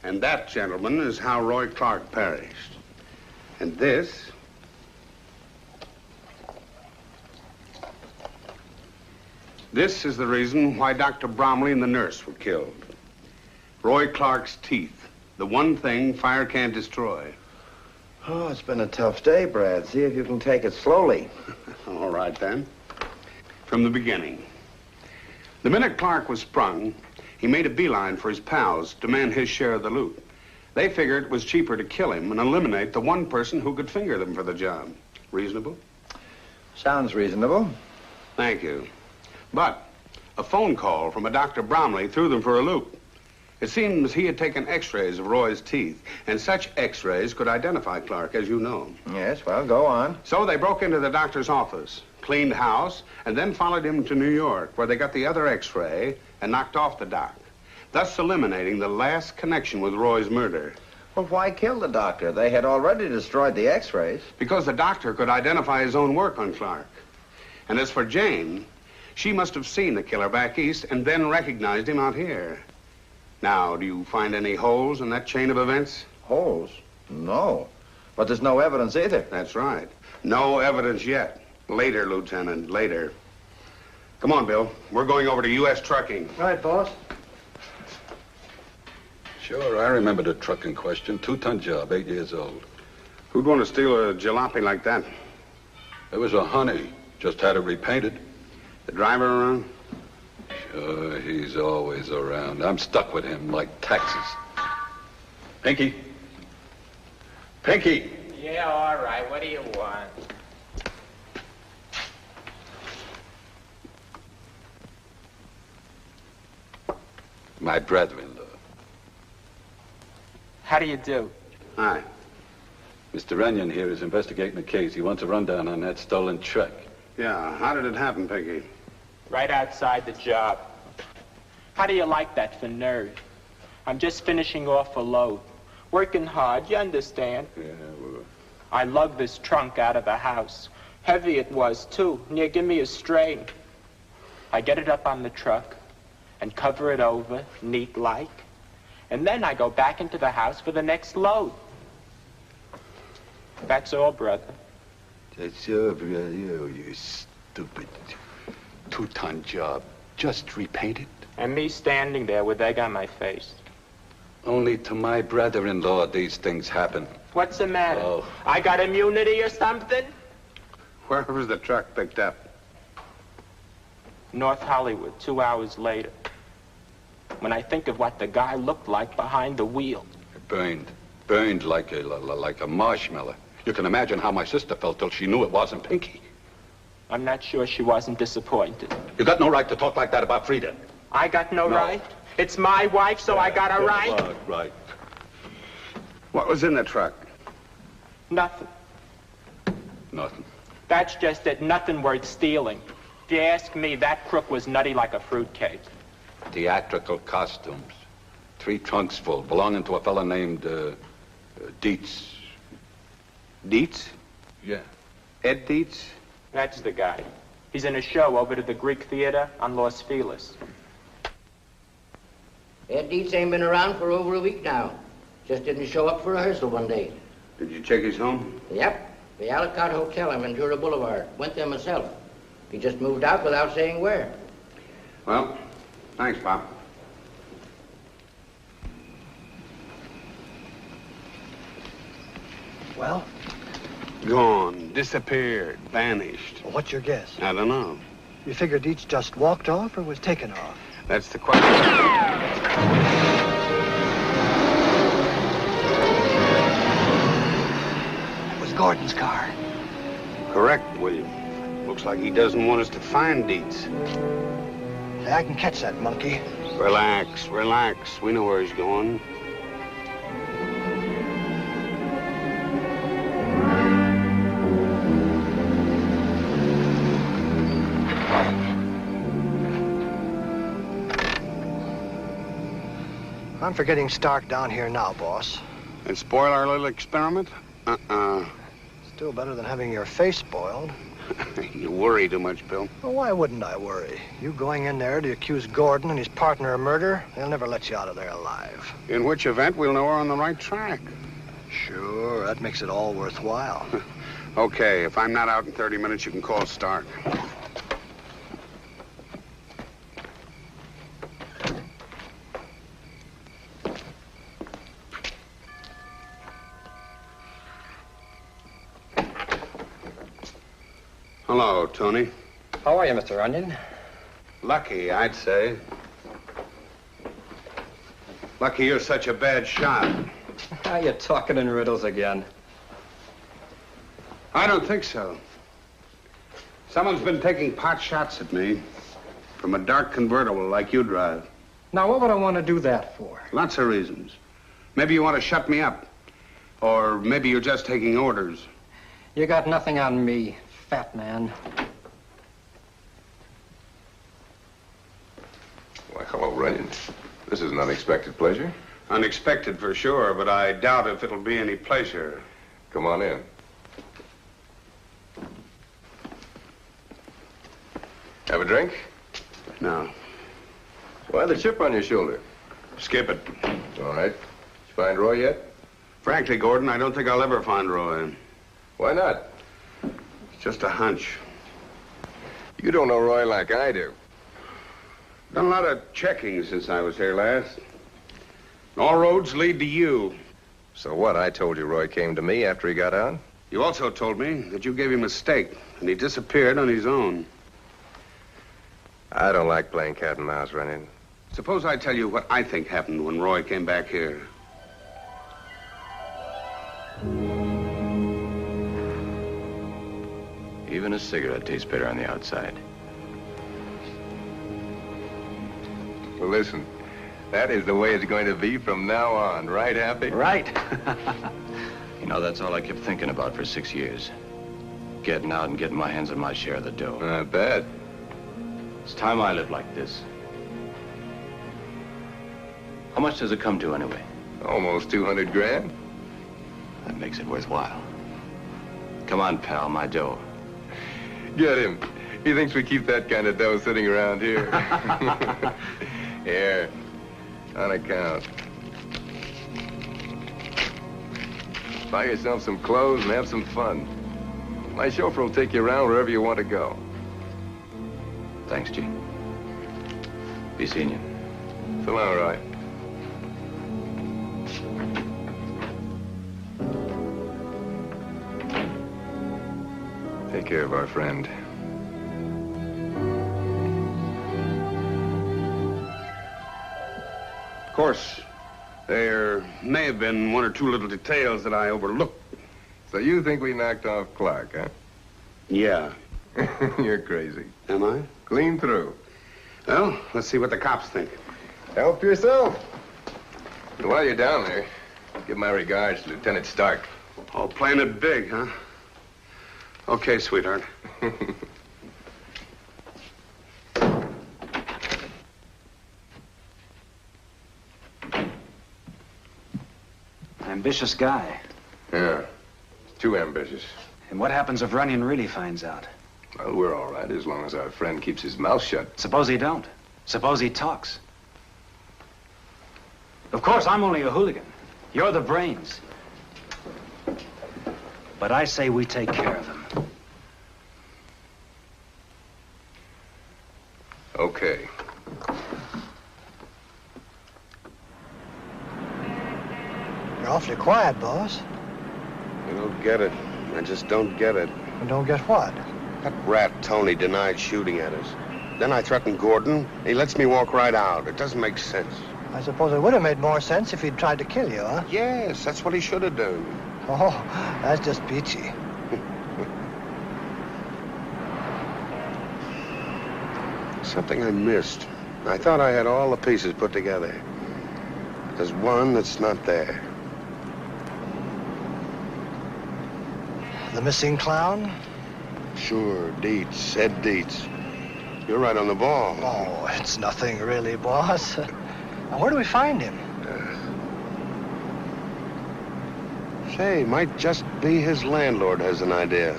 And that, gentlemen, is how Roy Clark perished. And this is the reason why Dr. Bromley and the nurse were killed. Roy Clark's teeth, the one thing fire can't destroy. Oh, it's been a tough day, Brad. See if you can take it slowly. All right, then. From the beginning. The minute Clark was sprung, he made a beeline for his pals to demand his share of the loot. They figured it was cheaper to kill him and eliminate the one person who could finger them for the job. Reasonable? Sounds reasonable. Thank you. But a phone call from a Dr. Bromley threw them for a loop. It seems he had taken x-rays of Roy's teeth, and such x-rays could identify Clark, as you know. Yes, well, go on. So they broke into the doctor's office, cleaned house, and then followed him to New York, where they got the other x-ray and knocked off the doc, thus eliminating the last connection with Roy's murder. Well, why kill the doctor? They had already destroyed the x-rays. Because the doctor could identify his own work on Clark. And as for Jayne, she must have seen the killer back east and then recognized him out here. Now, do you find any holes in that chain of events? Holes? No. But there's no evidence either. That's right. No evidence yet. Later, Lieutenant, later. Come on, Bill. We're going over to U.S. Trucking. Right, boss. Sure, I remember the truck in question. 2-ton job, 8 years old. Who'd want to steal a jalopy like that? It was a honey. Just had it repainted. The driver around? Sure, he's always around. I'm stuck with him like taxes. Pinky? Pinky! Yeah, all right. What do you want? My brother-in-law. How do you do? Hi. Mr. Runyan here is investigating the case. He wants a rundown on that stolen truck. Yeah, how did it happen, Peggy? Right outside the job. How do you like that for nerve? I'm just finishing off a load. Working hard, you understand? Yeah, well... I lugged this trunk out of the house. Heavy it was, too. Near give me a strain. I get it up on the truck and cover it over, neat-like. And then I go back into the house for the next load. That's all, brother. That's all, brother. Oh, you stupid 2-ton job. Just repainted. And me standing there with egg on my face. Only to my brother-in-law these things happen. What's the matter? Oh. I got immunity or something? Where was the truck picked up? North Hollywood, 2 hours later. When I think of what the guy looked like behind the wheel. Burned like a marshmallow. You can imagine how my sister felt till she knew it wasn't Pinky. I'm not sure she wasn't disappointed. You got no right to talk like that about Frida. I got no right? It's my wife, so I got a right? Right. What was in the truck? Nothing. Nothing. That's just it. Nothing worth stealing. If you ask me, that crook was nutty like a fruitcake. Theatrical costumes. 3 trunks full, belonging to a fella named, Dietz. Dietz? Yeah. Ed Dietz? That's the guy. He's in a show over to the Greek Theater on Los Feliz. Ed Dietz ain't been around for over a week now. Just didn't show up for rehearsal one day. Did you check his home? Yep. The Alicant Hotel on Ventura Boulevard. Went there myself. He just moved out without saying where. Well, thanks, Bob. Well? Gone, disappeared, vanished. Well, what's your guess? I don't know. You figure Dietz just walked off or was taken off? That's the question. It was Gordon's car. Correct, William. Looks like he doesn't want us to find Dietz. Hey, I can catch that monkey. Relax, relax. We know where he's going. I'm for getting Stark down here now, boss. And spoil our little experiment? Still better than having your face spoiled. You worry too much, Bill. Well, why wouldn't I worry? You going in there to accuse Gordon and his partner of murder, they'll never let you out of there alive. In which event, we'll know we're on the right track. Sure, that makes it all worthwhile. Okay, if I'm not out in 30 minutes, you can call Stark. Hello, Tony. How are you, Mr. Runyan? Lucky, I'd say. Lucky you're such a bad shot. Are you talking in riddles again? I don't think so. Someone's been taking pot shots at me from a dark convertible like you drive. Now, what would I want to do that for? Lots of reasons. Maybe you want to shut me up. Or maybe you're just taking orders. You got nothing on me, fat man. Why, hello, Runyan. This is an unexpected pleasure. Unexpected for sure, but I doubt if it'll be any pleasure. Come on in. Have a drink? No. Why the chip on your shoulder? Skip it. All right. Did you find Roy yet? Frankly, Gordon, I don't think I'll ever find Roy. Why not? It's just a hunch. You don't know Roy like I do. Done a lot of checking since I was here last. All roads lead to you. So what? I told you Roy came to me after he got out? You also told me that you gave him a stake, and he disappeared on his own. I don't like playing cat and mouse, Runyan. Suppose I tell you what I think happened when Roy came back here. Even a cigarette tastes better on the outside. Well, listen, that is the way it's going to be from now on, right, Happy? Right. You know, that's all I kept thinking about for 6 years. Getting out and getting my hands on my share of the dough. I bet. It's time I live like this. How much does it come to, anyway? Almost 200 grand. That makes it worthwhile. Come on, pal, my dough. Get him. He thinks we keep that kind of dough sitting around here. Here, on account. Buy yourself some clothes and have some fun. My chauffeur will take you around wherever you want to go. Thanks, Jayne. Be seeing you. So long, Roy. Take care of our friend. Of course, there may have been one or two little details that I overlooked. So you think we knocked off Clark, huh? Yeah. You're crazy. Am I? Clean through. Well, let's see what the cops think. Help yourself. And while you're down there, give my regards to Lieutenant Stark. Oh, playing it big, huh? Okay, sweetheart. Ambitious guy. Yeah, too ambitious. And what happens if Runyan really finds out? Well, we're all right as long as our friend keeps his mouth shut. Suppose he don't. Suppose he talks. Of course, I'm only a hooligan. You're the brains. But I say we take care of him. Okay. You're awfully quiet, boss. I don't get it. I just don't get it. You don't get what? That rat Tony denied shooting at us. Then I threatened Gordon. He lets me walk right out. It doesn't make sense. I suppose it would have made more sense if he'd tried to kill you, huh? Yes, that's what he should have done. Oh, that's just peachy. Something I missed. I thought I had all the pieces put together. There's one that's not there. The missing clown? Sure, Dietz, Ed Dietz. You're right on the ball. Oh, it's nothing really, boss. Now, where do we find him? Say, might just be his landlord has an idea.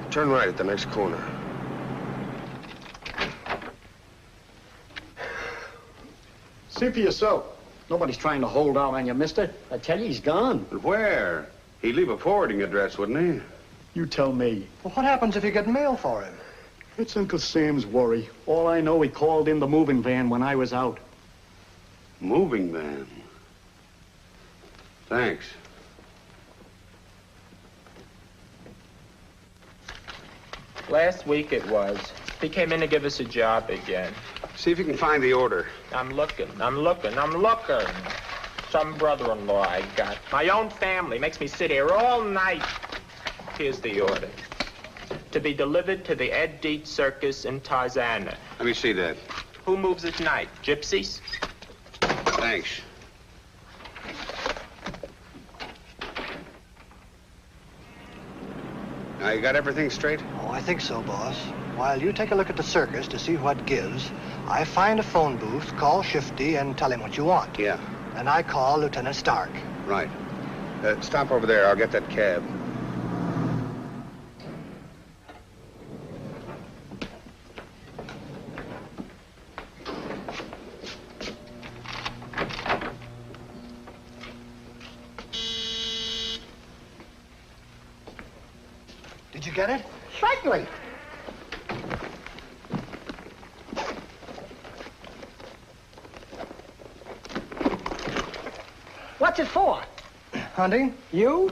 Turn right at the next corner. See for yourself. Nobody's trying to hold out on you, mister. I tell you, he's gone. But where? He'd leave a forwarding address, wouldn't he? You tell me. Well, what happens if you get mail for him? It's Uncle Sam's worry. All I know, he called in the moving van when I was out. Moving van? Thanks. Last week it was. He came in to give us a job again. See if you can find the order. I'm looking. Some brother-in-law I got. My own family makes me sit here all night. Here's the order. To be delivered to the Ed Dietz Circus in Tarzana. Let me see that. Who moves at night? Gypsies? Thanks. Now, you got everything straight? Oh, I think so, boss. While you take a look at the circus to see what gives, I find a phone booth, call Shifty, and tell him what you want. Yeah. And I call Lieutenant Stark. Right. Stop over there. I'll get that cab. Did you get it? Certainly. What's it for? Hunting? You?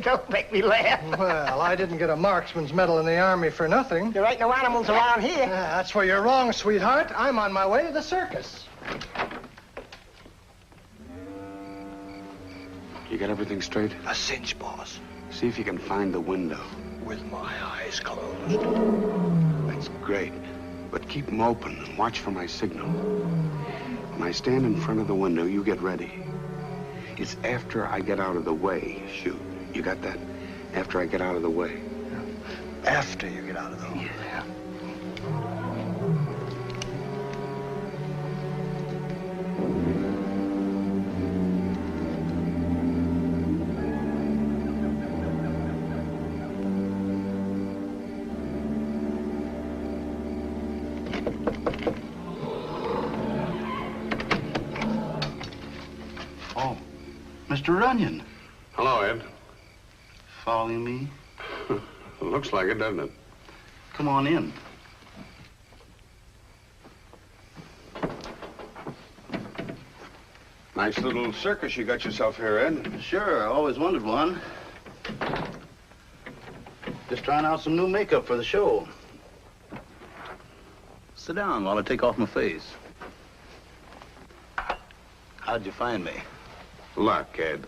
Don't make me laugh. Well, I didn't get a marksman's medal in the Army for nothing. There ain't no animals around here. Yeah, that's where you're wrong, sweetheart. I'm on my way to the circus. You got everything straight? A cinch, boss. See if you can find the window. With my eyes closed. That's great. But keep them open and watch for my signal. When I stand in front of the window, you get ready. It's after I get out of the way, shoot. You got that? After I get out of the way. After you get out of the way. Yeah. Mr. Runyan. Hello, Ed. Following me? Looks like it, doesn't it? Come on in. Nice little circus you got yourself here, Ed. Sure, I always wanted one. Just trying out some new makeup for the show. Sit down while I take off my face. How'd you find me? Luck, Ed.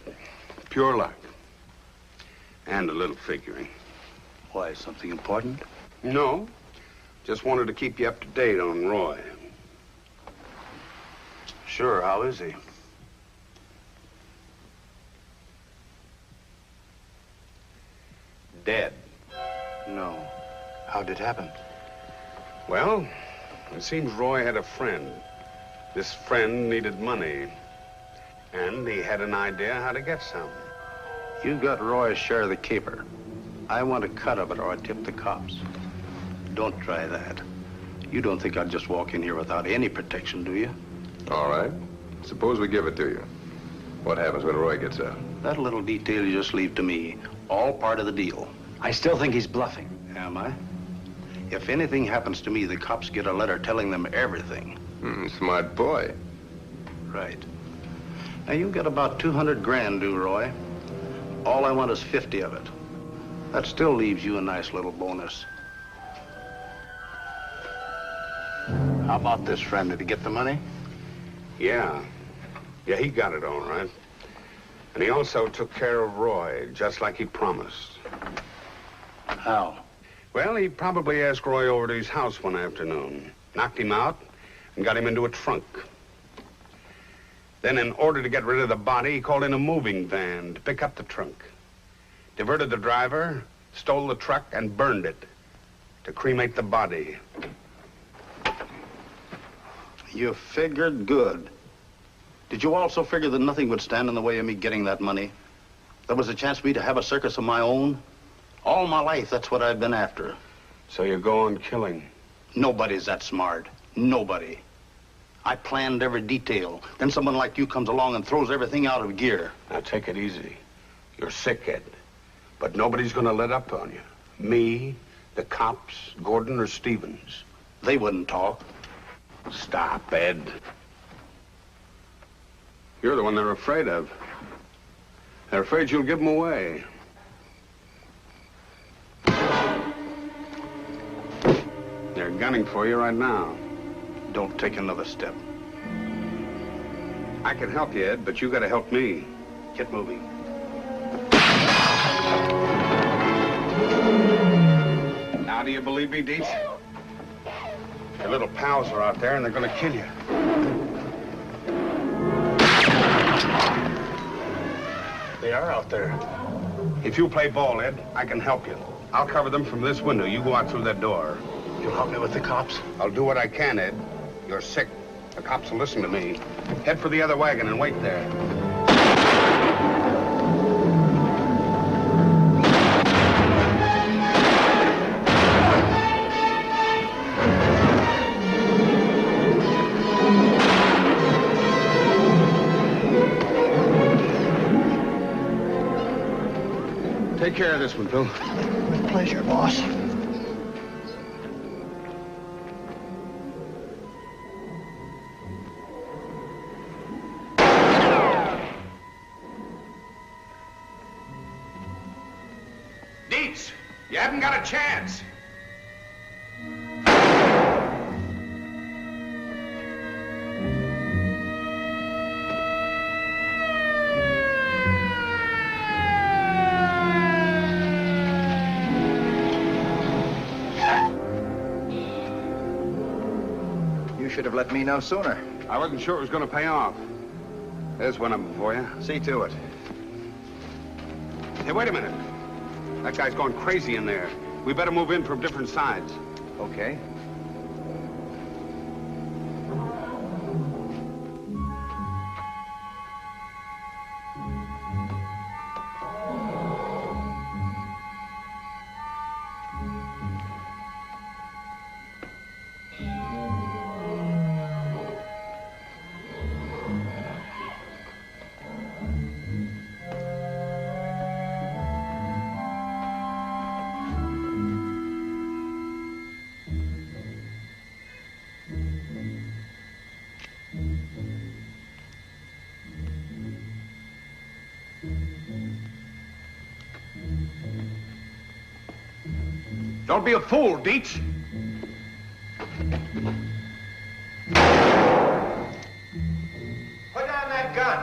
Pure luck. And a little figuring. Why, something important? No. Just wanted to keep you up to date on Roy. Sure, how is he? Dead. No. How'd it happen? Well, it seems Roy had a friend. This friend needed money. And he had an idea how to get some. You got Roy's share of the caper. I want a cut of it or I tip the cops. Don't try that. You don't think I'd just walk in here without any protection, do you? All right. Suppose we give it to you. What happens when Roy gets out? That little detail you just leave to me. All part of the deal. I still think he's bluffing. Am I? If anything happens to me, the cops get a letter telling them everything. Smart boy. Right. Now, you got about 200 grand due, Roy. All I want is 50 of it. That still leaves you a nice little bonus. How about this, friend? Did he get the money? Yeah. Yeah, he got it all right. And he also took care of Roy, just like he promised. How? Well, he probably asked Roy over to his house one afternoon, knocked him out, and got him into a trunk. Then, in order to get rid of the body, he called in a moving van to pick up the trunk. Diverted the driver, stole the truck, and burned it to cremate the body. You figured good. Did you also figure that nothing would stand in the way of me getting that money? There was a chance for me to have a circus of my own? All my life, that's what I've been after. So you go on killing? Nobody's that smart. Nobody. I planned every detail. Then someone like you comes along and throws everything out of gear. Now, take it easy. You're sick, Ed. But nobody's gonna let up on you. Me, the cops, Gordon, or Stevens. They wouldn't talk. Stop, Ed. You're the one they're afraid of. They're afraid you'll give them away. They're gunning for you right now. Don't take another step. I can help you, Ed, but you gotta help me. Get moving. Now, do you believe me, Deets? Your little pals are out there, and they're gonna kill you. They are out there. If you play ball, Ed, I can help you. I'll cover them from this window. You go out through that door. You'll help me with the cops? I'll do what I can, Ed. You're sick. The cops will listen to me. Head for the other wagon and wait there. Take care of this one, Phil. With pleasure, boss. Dietz, you haven't got a chance. You should have let me know sooner. I wasn't sure it was going to pay off. There's one of them for you. See to it. Hey, wait a minute. That guy's going crazy in there. We better move in from different sides. Okay. Don't be a fool, Dietz. Put down that gun.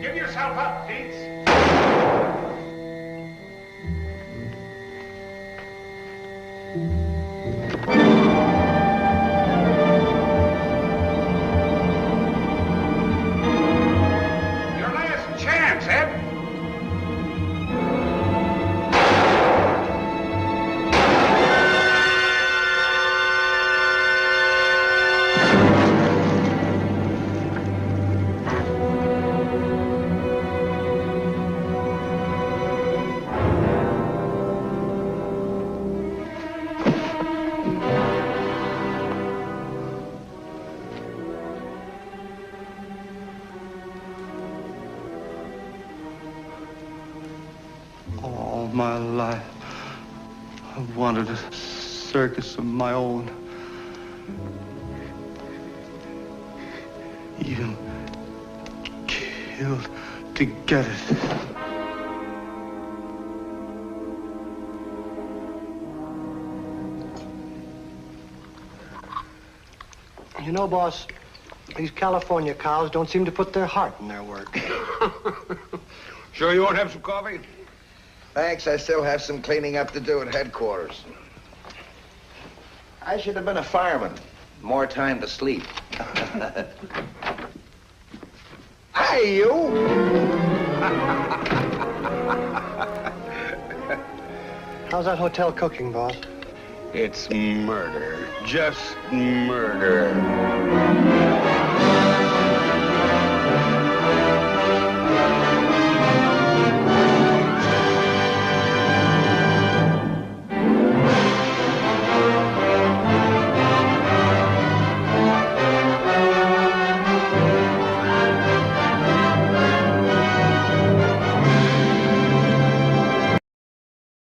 Give yourself up, Dietz. Your last chance, Ed. All my life, I've wanted a circus of my own. Even killed to get it. You know, boss, these California cows don't seem to put their heart in their work. Sure you won't have some coffee? Thanks, I still have some cleaning up to do at headquarters. I should have been a fireman. More time to sleep. Hey, you! How's that hotel cooking, boss? It's murder. Just murder.